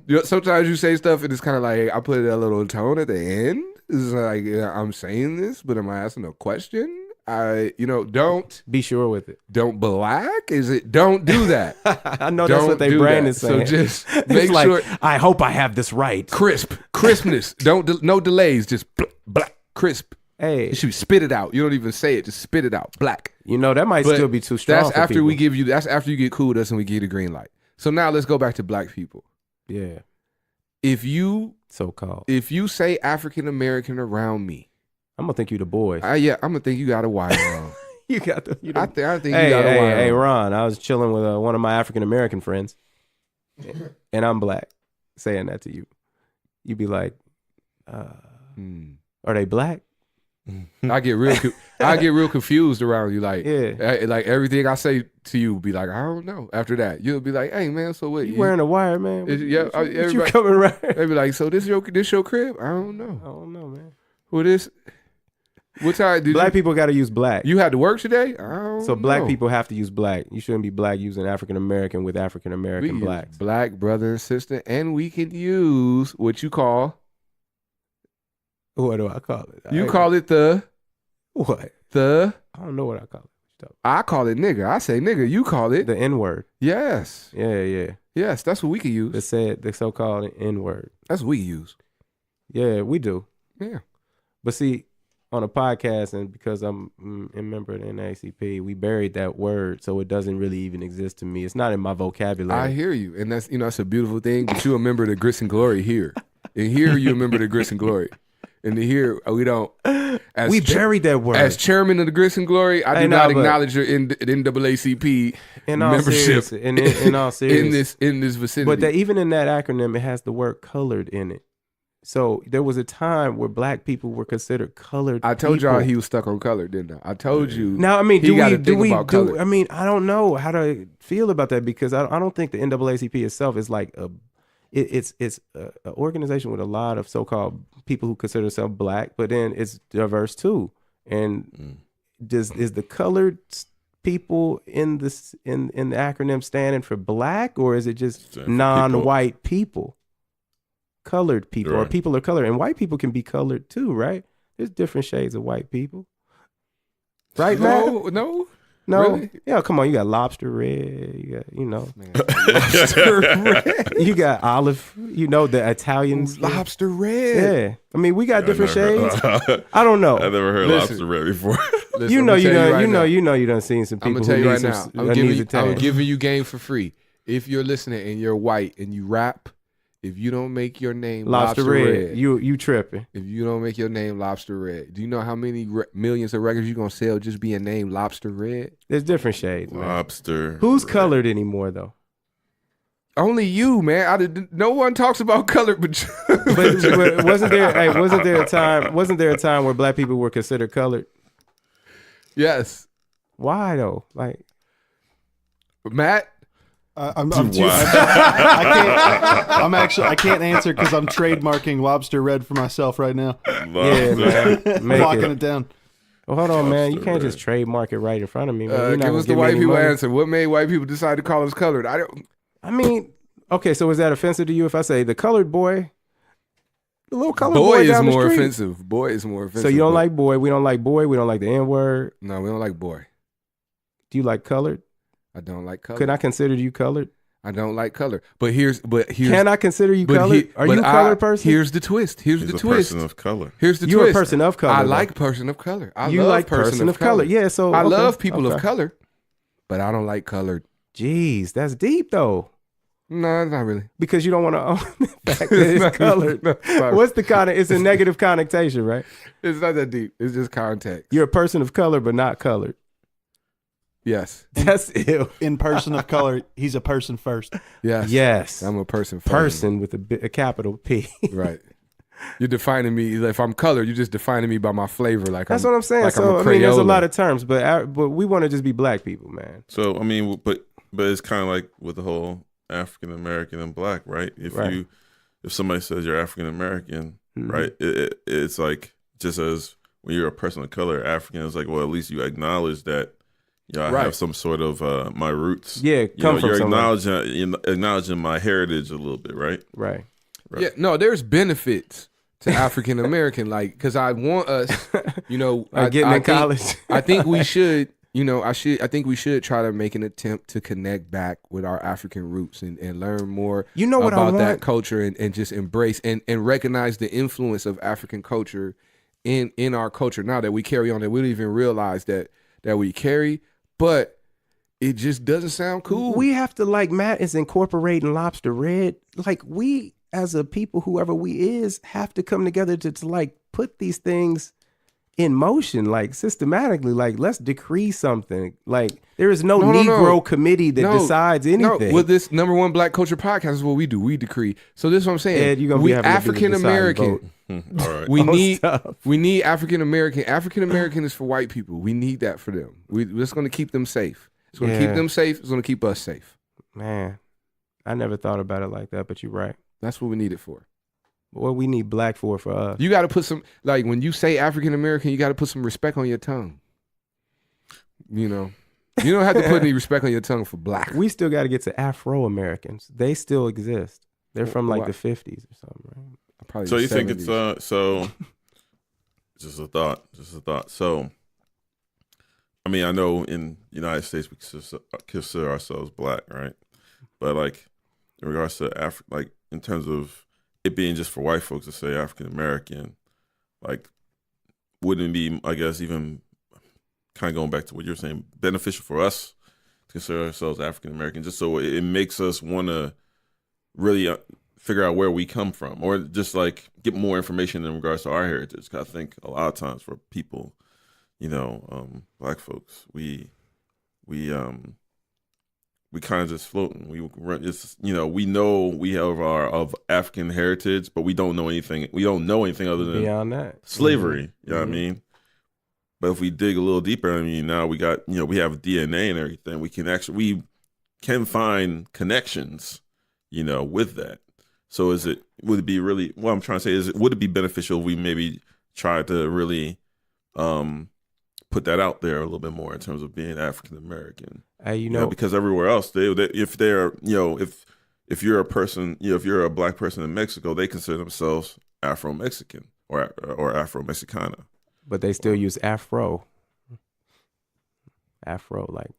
you say stuff and it's kind of like I put a little tone at the end. It's like I'm saying this, but am I asking a question? Don't Be sure with it. don't black. Is it? Don't do that. I know that's what their brain is saying. So just It's make like, sure I hope I have this right. crispness. No delays. Just black, crisp. Hey, You should spit it out. You don't even say it. Just spit it out. Black. that might But still be too strong. That's for after people. we give you. That's after you get cool with us and we give you the green light. So now let's go back to black people. Yeah, If you so-called. say African American around me, I'm gonna think you the boys. I'm gonna think you got a wire on. You got the. I think you Hey, got a wire hey, on. Ron. I was chilling with one of my African American friends, and I'm black. Saying that to you, you'd be like, "Are they black?" I get real confused around you. Like, Yeah. like everything I say to you will be like, I don't know. After that, you'll be like, hey man, so what? You wearing a wire, man? Is- yeah, what you everybody- coming right? They be like, so this your crib? I don't know. I don't know, man. Who this? What time did Black people got to use black. you had to work today? I don't So black know. people have to use black. You shouldn't be black using African American with African We American use blacks. black brother and sister, and we can use what you call. What do I call it? You call it the what? the. I don't know what I call it. I call it nigga. I say nigga. You call it The N word. yes. Yeah. Yes, that's what we can use. The so-called N word. That's what we use. Yeah, we do. Yeah. But see, on a podcast, and because I'm a member of the NAACP, we buried that word, so it doesn't really even exist to me. It's not in my vocabulary. I hear you, and that's that's a beautiful thing. But you remember the grits and glory here, and here you remember the grits and glory, and here we don't. As we buried that word. As chairman of the grits and glory, I do not acknowledge your NAACP in all membership seriousness, in all seriousness, in this vicinity. But even in that acronym, it has the word colored in it. So there was a time where black people were considered colored. I told people. y'all he was stuck on color, didn't I? I told you. Now, I mean, he gotta think about color. I mean, I don't know how to feel about that because I don't think the NAACP itself is like it's an organization with a lot of so-called people who consider themselves black, but then it's diverse too. And is the colored people in the acronym standing for black, or is it just non-white people? Colored people or people of color, and white people can be colored too, right? There's different shades of white people, right? No. Really? Yeah, come on. You got lobster red. You got Lobster red. you got olive. The Italians. Lobster red. Yeah, I mean we got different shades. I don't know. I've never heard lobster red before. Listen, You know done seen some I'm people gonna tell who you need right some. now. I'm giving you game for free. If you're listening and you're white and you rap, if you don't make your name Lobster Red, you tripping. If you don't make your name Lobster Red, do you know how many millions of records you're gonna sell just being named Lobster Red? There's different shades, man. Lobster. Who's colored anymore though? Only you, man. No one talks about color, but But wasn't there a time where black people were considered colored? yes, Why though? Like Matt. I'm too. I can't answer because I'm trademarking Lobster Red for myself right now. yeah, man. I'm Make locking it. it down. Well, hold on, man. You Lobster can't Red. just trademark it right in front of me. Man. You're not Give gonna us the give me white any people money. answer. What made white people decide to call us colored? I mean, okay, so is that offensive to you if I say the colored boy? The little colored Boy boy is down the more street. offensive. Boy is more offensive. So you don't but- like boy. We don't like boy. We don't like the N word. No, we don't like boy. Do you like colored? I don't like color. Could I consider you colored? I don't like color. But here's Can I consider you but colored? Are you a colored person? Here's the twist. Here's He's the a twist. person of color. Here's the You're twist. a person of color. I though. like person of color. I You love like person of color. Yeah, so I okay, love people okay. of color, but I don't like colored. Jeez, that's deep though. No, not really. Because you don't want to own the fact that it's colored. No, it's not. What's the it's a negative connotation, right? It's not that deep. It's just context. You're a person of color, but not colored. Yes. That's ill. In person of color, he's a person first. Yes. Yes. I'm a person. First. Person with a capital P. Right. You're defining me. If I'm colored, you're just defining me by my flavor. Like that's what I'm saying. Like so I mean, there's a lot of terms, but we want to just be black people, man. So I mean, but it's kind of like with the whole African American and black, right? If somebody says you're African American, right, it's like just as when you're a person of color, African, it's like, well, at least you acknowledge that. I have some sort of my roots. Yeah, come from you're somewhere. acknowledging my heritage a little bit, right? Right. Yeah, no, there's benefits to African American, like, because I want us, getting in college. I think we should, I think we should try to make an attempt to connect back with our African roots and learn more about that culture and just embrace and recognize the influence of African culture in our culture now that we carry on, that we don't even realize that we carry, but it just doesn't sound cool. We have to, like Matt is incorporating lobster red. Like, we as a people, whoever we is, have to come together to like put these things in motion, like systematically. Like, let's decree something. Like, there is no Negro committee that decides anything. With this #1 Black Culture podcast is what we do. We decree. So this is what I'm saying. Ed, you're gonna be African American. All right. We need African American. African American is for white people. We need that for them. We're just going to keep them safe. It's going to keep them safe. It's going to keep us safe. Man, I never thought about it like that, but you're right. That's what we need it for. What we need black for us. You got to put some, like, when you say African American, you got to put some respect on your tongue. You don't have to put any respect on your tongue for black. We still got to get to Afro Americans. They still exist. They're from like the 50s or something, right? Probably so you 70s. think it's so? Just a thought. So, I mean, I know in the United States we consider ourselves black, right? But like in regards to like in terms of it being just for white folks to say African American, like, wouldn't it be, I guess, even kind of going back to what you're saying, beneficial for us to consider ourselves African American, just so it makes us want to really figure out where we come from, or just like get more information in regards to our heritage. 'Cause I think a lot of times for people, black folks, we kind of just floating. We run, we know we have of African heritage, but we don't know anything. We don't know anything other than beyond that slavery. Mm-hmm. You know what I mean? But if we dig a little deeper, I mean, now we got, we have DNA and everything. We can find connections, with that. So would it be really, what I'm trying to say would it be beneficial if we maybe try to really put that out there a little bit more in terms of being African American? Because everywhere else, if you're a person, if you're a black person in Mexico, they consider themselves Afro-Mexican or Afro-Mexicana. But they still use Afro, like.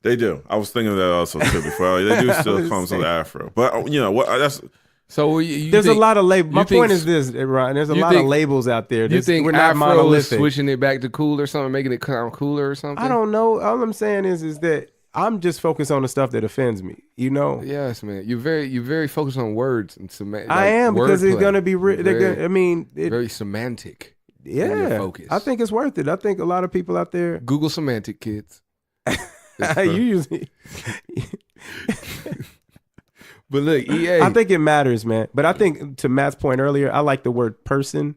They do. I was thinking of that also too before. They do still call themselves Afro. But what? That's. So there's a lot of labels. My point is this, Ron. There's a lot of labels out there. You think we're not Afro monolithic. is switching it back to cool or something, making it sound cooler or something? I don't know. All I'm saying is that I'm just focused on the stuff that offends me. Yes, man. You're very focused on words and I am, because it's gonna be. Very semantic. Yeah, focus. I think it's worth it. I think a lot of people out there Google semantic, kids. You usually. But look, EA. I think it matters, man. But I think, to Matt's point earlier, I like the word person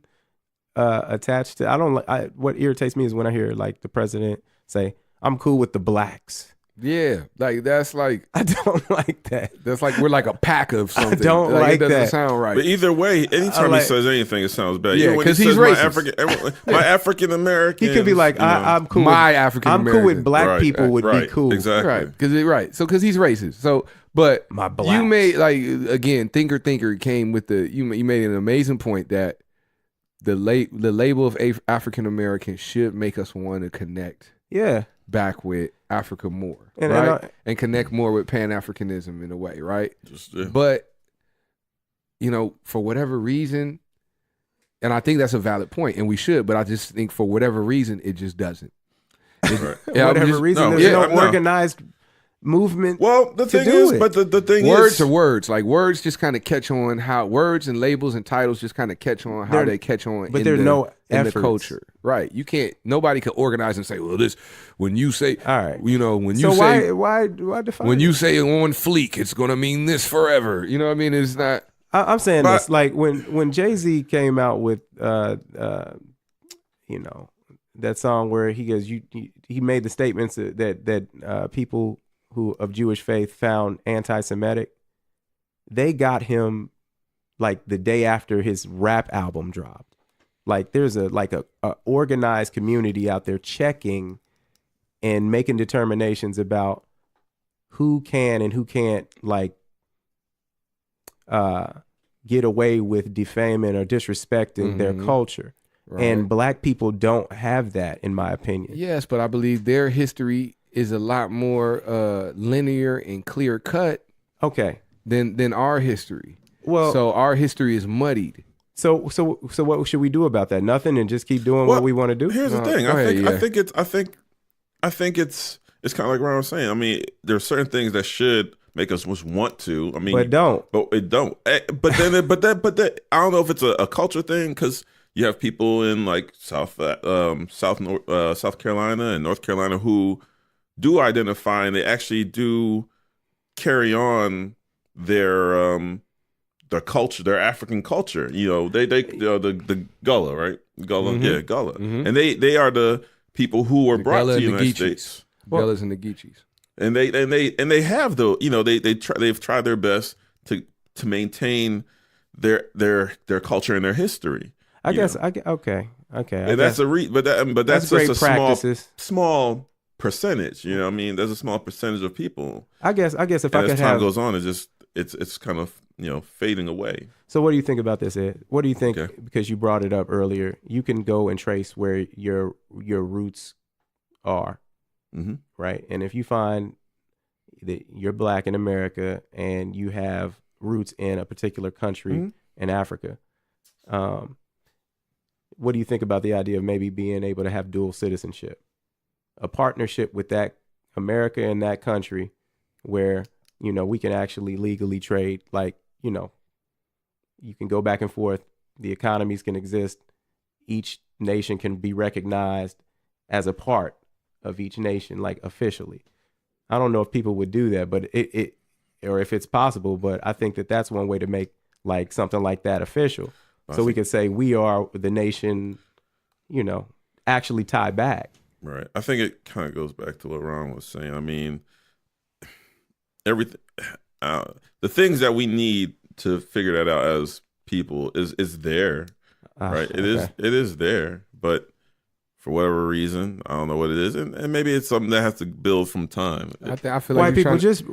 attached to. I don't like. What irritates me is when I hear like the president say, "I'm cool with the blacks." Yeah, like that's like, I don't like that. That's like we're like a pack of something. I don't like it doesn't that. sound right. But either way, anytime he says anything, it sounds bad. Yeah, because he's racist. My African American. He could be like, I'm cool. My African American. I'm cool with black people would be cool. Exactly. Right. Because he's racist. So, but my blacks. You made, like, again, Thinker came with you made an amazing point that the label of African American should make us want to connect. Yeah. Back with Africa more, right? And connect more with Pan-Africanism in a way, right? But, for whatever reason, and I think that's a valid point, and we should, but I just think for whatever reason, it just doesn't. Whatever reason, there's no organized movement. Well, the thing is, but the thing words is, are words. Like, words just kind of catch on how words and labels and titles just kind of catch on how they catch on. But there's no in the culture, right? You can't. Nobody can organize and say, "Well, this." When you say, all right, when you say, why do I define? When you say on fleek, it's gonna mean this forever. You know what I mean? It's not. I'm saying this like when Jay-Z came out with you know, that song where he goes, he made the statements that people who of Jewish faith found anti-Semitic. They got him like the day after his rap album dropped. Like there's a organized community out there checking and making determinations about who can and who can't like get away with defaming or disrespecting their culture. Right. And black people don't have that, in my opinion. Yes, but I believe their history is a lot more linear and clear cut. Okay. Than our history. Well, so our history is muddied. So what should we do about that? Nothing, and just keep doing what we want to do. Here's the thing. I think it's kind of like what I was saying. I mean, there are certain things that should make us want to. I mean, but don't. But it don't. But then, I don't know if it's a culture thing because you have people in like South Carolina and North Carolina who do identify and they actually do carry on their culture, their African culture. You know, the Gullah, right? Gullah, yeah, Gullah, and they are the people who were brought to the United States. Gullahs and the Geechees, and they have the, you know, they've tried their best to maintain their culture and their history. I guess okay. And that's but that's great just a practices. small percentage. You know what I mean? There's a small percentage of people. I guess if I could as time goes on, it's kind of, you know, fading away. So what do you think about this, Ed? What do you think? Okay. Because you brought it up earlier, you can go and trace where your roots are, right? And if you find that you're black in America and you have roots in a particular country in Africa, what do you think about the idea of maybe being able to have dual citizenship, a partnership with that America and that country, where, you know, we can actually legally trade, like, you know, you can go back and forth, the economies can exist, each nation can be recognized as a part of each nation, like officially. I don't know if people would do that, but it or if it's possible, but I think that that's one way to make like something like that official. So we could say we are the nation, you know, actually tie back. Right. I think it kind of goes back to what Ron was saying. I mean, everything, the things that we need to figure that out as people is there, right? It is there, but for whatever reason, I don't know what it is, and maybe it's something that has to build from time. I feel like white people just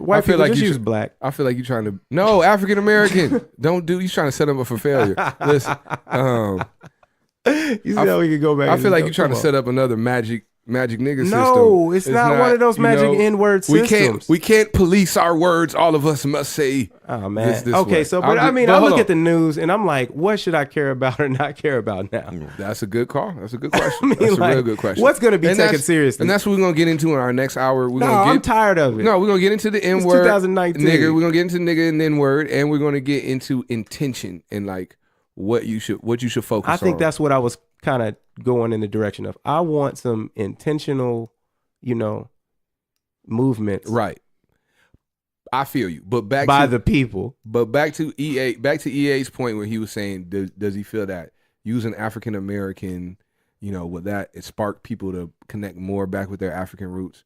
use black. I feel like you're trying to African American. You're trying to set them up for failure. Listen, you see how we could go back. I feel like you're trying to set up another magic nigga system. No, it's not one of those magic N-word systems. We can't police our words. All of us must say, oh man. This okay, way. So but I look at the news and I'm like, what should I care about or not care about now? That's a good call. That's a good question. That's a real good question. What's going to be taken seriously? And that's what we're going to get into in our next hour. I'm tired of it. No, we're going to get into the N-word. It's 2019. Nigga, we're going to get into nigga and N-word, and we're going to get into intention and like what you should focus on. I think that's what I was kind of going in the direction of. I want some intentional, you know, movements. Right. I feel you. But back by the people. But back to EA's point where he was saying, does he feel that using African American, you know, would that spark people to connect more back with their African roots?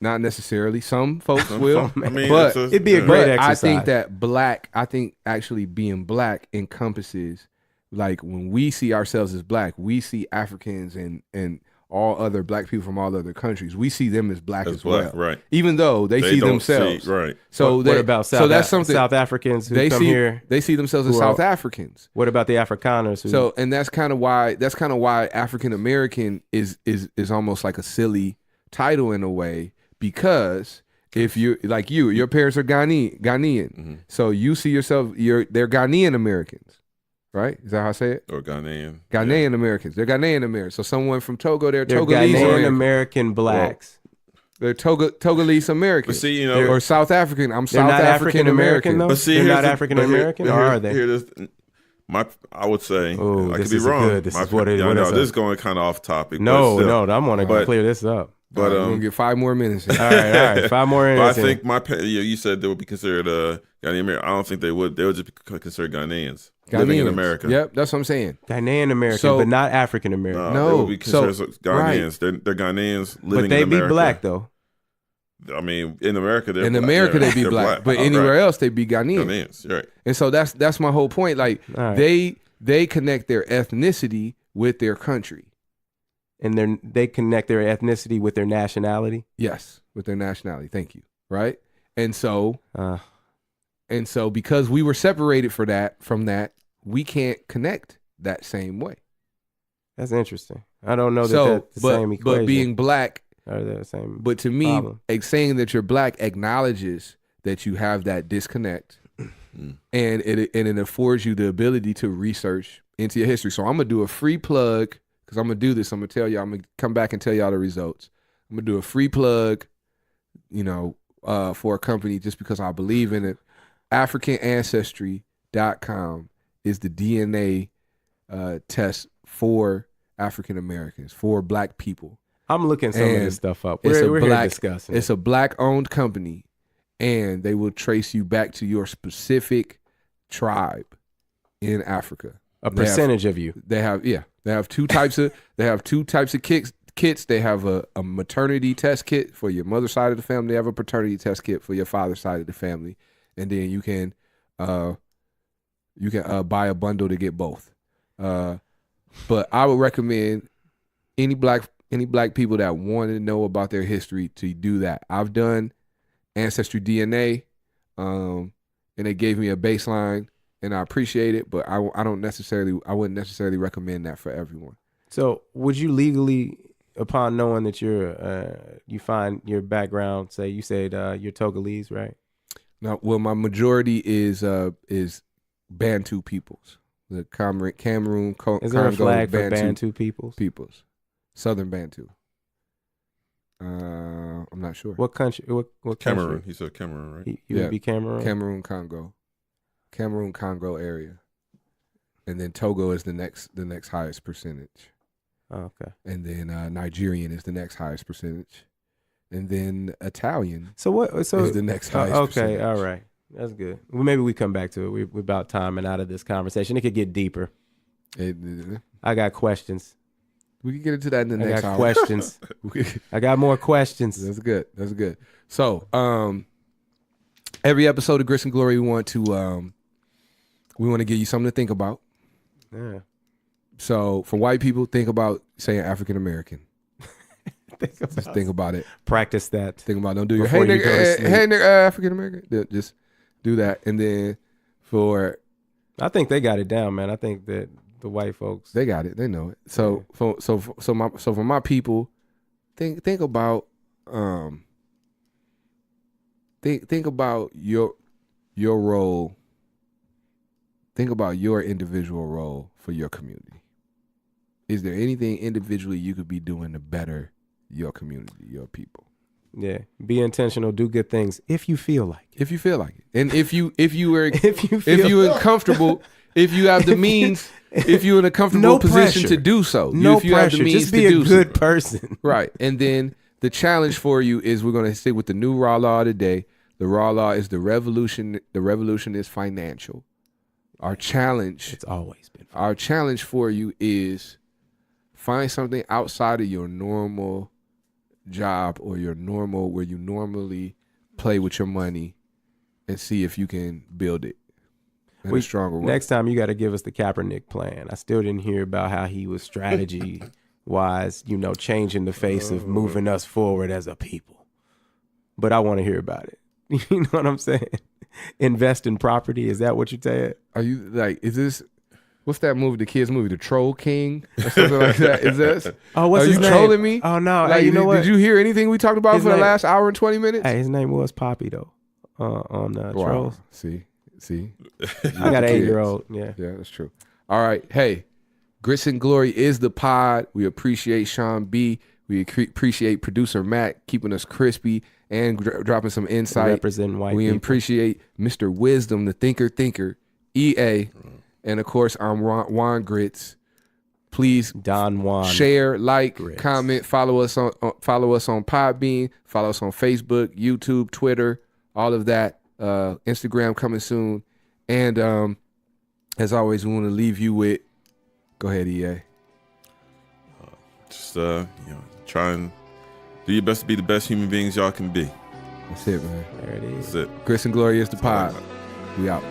Not necessarily. Some folks will. I mean, but it'd be a great exercise. I think actually being black encompasses, like when we see ourselves as black, we see Africans and all other black people from all other countries. We see them as black as well, right? Even though they see themselves, right? So what about that's something South Africans who come here? They see themselves as South Africans. What about the Afrikaners? And that's kind of why African American is almost like a silly title in a way, because if you like your parents are Ghanaian, so you see yourself they're Ghanaian Americans. Right? Is that how I say it? Or Ghanaian. Ghanaian Americans. They're Ghanaian Americans. So someone from Togo, they're Togolese Ghanaian American blacks. They're Togolese Americans. But see, you know, or South African. I'm South African American. Though? But see, they're not African American, or are they? I would say, I could be is wrong. Good. This is what it is. This is going kind of off topic. No, I want to clear this up. But we're gonna get 5 more minutes. All right, 5 more minutes. But I think you said they would be considered Ghanaian American. I don't think they would. They would just be considered Ghanaians living in America. Yep, that's what I'm saying. Ghanaian American, but not African American. They would be considered Ghanaians. Right. They're Ghanaians living but they in America. be black though. I mean, in America, they're In black. America, they be black, but anywhere else, they be Ghanaian. Ghanaians, right? And so that's my whole point. Like they connect their ethnicity with their country. And they connect their ethnicity with their nationality. Yes, with their nationality. Thank you. Right, and so because we were separated from that, we can't connect that same way. That's interesting. I don't know that's the same equation. But being black, are the same. But to me, saying that you're black acknowledges that you have that disconnect, and it affords you the ability to research into your history. So I'm gonna do a free plug. Because I'm going to do this. I'm going to tell y'all. I'm going to come back and tell y'all the results. I'm going to do a free plug, for a company just because I believe in it. AfricanAncestry.com is the DNA test for African Americans, for black people. I'm looking some of this stuff up. We're here discussing. It's a black-owned company, and they will trace you back to your specific tribe in Africa. A percentage of you. They have They have two types of kits. They have a maternity test kit for your mother's side of the family. They have a paternity test kit for your father's side of the family, and then you can buy a bundle to get both. But I would recommend any black people that want to know about their history to do that. I've done Ancestry DNA, and it gave me a baseline. And I appreciate it, but I wouldn't necessarily recommend that for everyone. So, would you legally, upon knowing that you find your background, you said you're Togolese, right? No, well, my majority is Bantu peoples, the Cameroon, Congo. Is there a flag for Bantu peoples? Peoples, Southern Bantu. I'm not sure. What country? What Cameroon? Country? He said Cameroon, right? You would be Cameroon. Cameroon, Congo area, and then Togo is the next highest percentage. Oh, okay. And then Nigerian is the next highest percentage, and then Italian. So is the next highest? Okay, percentage. All right, that's good. Well, maybe we come back to it. We're about timing out of this conversation. It could get deeper. I got questions. We can get into that in the next hour. Questions. I got more questions. That's good. So, every episode of Grits and Glory, we want to give you something to think about. Yeah. So for white people, think about saying African American. Just think about it. Practice that. Think about it. Don't do your hey nigga African American. Just do that. And then I think they got it down, man. I think that the white folks, they got it. They know it. So for my people, think about think about your role. Think about your individual role for your community. Is there anything individually you could be doing to better your community, your people? Yeah. Be intentional, do good things if you feel like it. If you feel like it. And if you are comfortable, if you have the means, if you're in a comfortable position to do so. If you have the means just be a good person. Right. And then the challenge for you is we're going to stick with the new raw law today. The raw law is the revolution. The revolution is financial. Our challenge. It's always been. Our challenge for you is find something outside of your normal job or where you normally play with your money and see if you can build it in a stronger way. Next time you got to give us the Kaepernick plan. I still didn't hear about how he was strategy wise, changing the face of moving us forward as a people. But I want to hear about it. You know what I'm saying? Invest in property. Is that what you're saying? Are you is this, what's that movie, the kids movie, The Troll King or something like that? Is this? Oh, what's his name? Are you trolling me? Oh, no. Hey, you know what? Did you hear anything we talked about for the last hour and 20 minutes? Hey, his name was Poppy, though, on Trolls. See? I got an 8-year-old. Yeah, that's true. All right. Hey, Grits and Glory is the pod. We appreciate Shawn B. We appreciate producer Matt keeping us crispy and dropping some insight. Representing white people. We appreciate Mr. Wisdom, the thinker, EA. And, of course, I'm Juan Grits. Please Don Juan. Share, like, Grits. comment, follow us on Podbean, follow us on Facebook, YouTube, Twitter, all of that. Instagram coming soon. And as always, we want to leave you with. Go ahead, EA. Just try and do your best to be the best human beings y'all can be. That's it, man. There it is. That's it. Grits and Glory is the pod. We out.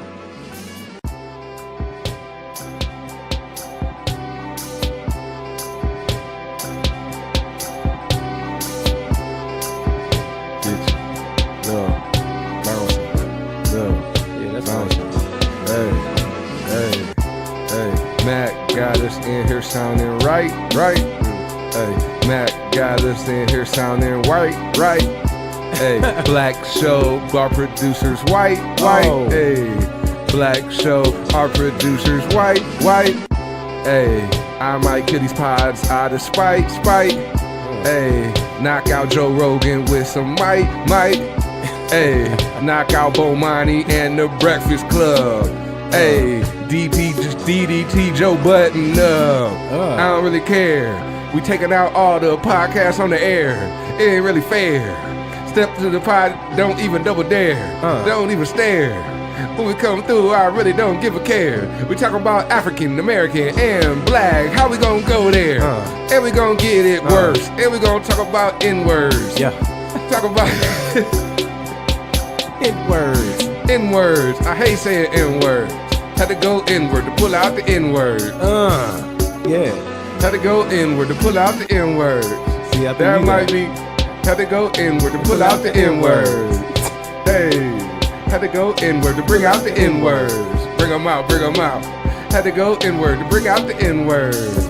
Mac got us in here sounding right. Hey, Mac got us in here sounding right. Hey, Black Show, our producers white. Oh. Hey, Black Show, our producers white. Hey, I might kill these pods out of spite. Hey, knock out Joe Rogan with some might. Hey, knock out Bomani and the Breakfast Club. Hey, DP just DDT Joe Button up. I don't really care. We taking out all the podcasts on the air. It ain't really fair. Step to the pod, don't even double dare. Don't even stare. When we come through, I really don't give a care. We talk about African, American, and black. How we gonna go there? And we gonna get it worse. And we gonna talk about N-words. Yeah. Talk about N-words. N-words. I hate saying N-words. Had to go inward to pull out the N-word. Yeah. Had to go inward to pull out the N-word. See, I think That you might got- be. Had to go inward to pull out the N-word. Hey. Had to go inward to bring out the N-words. Bring them out. Had to go inward to bring out the N-words.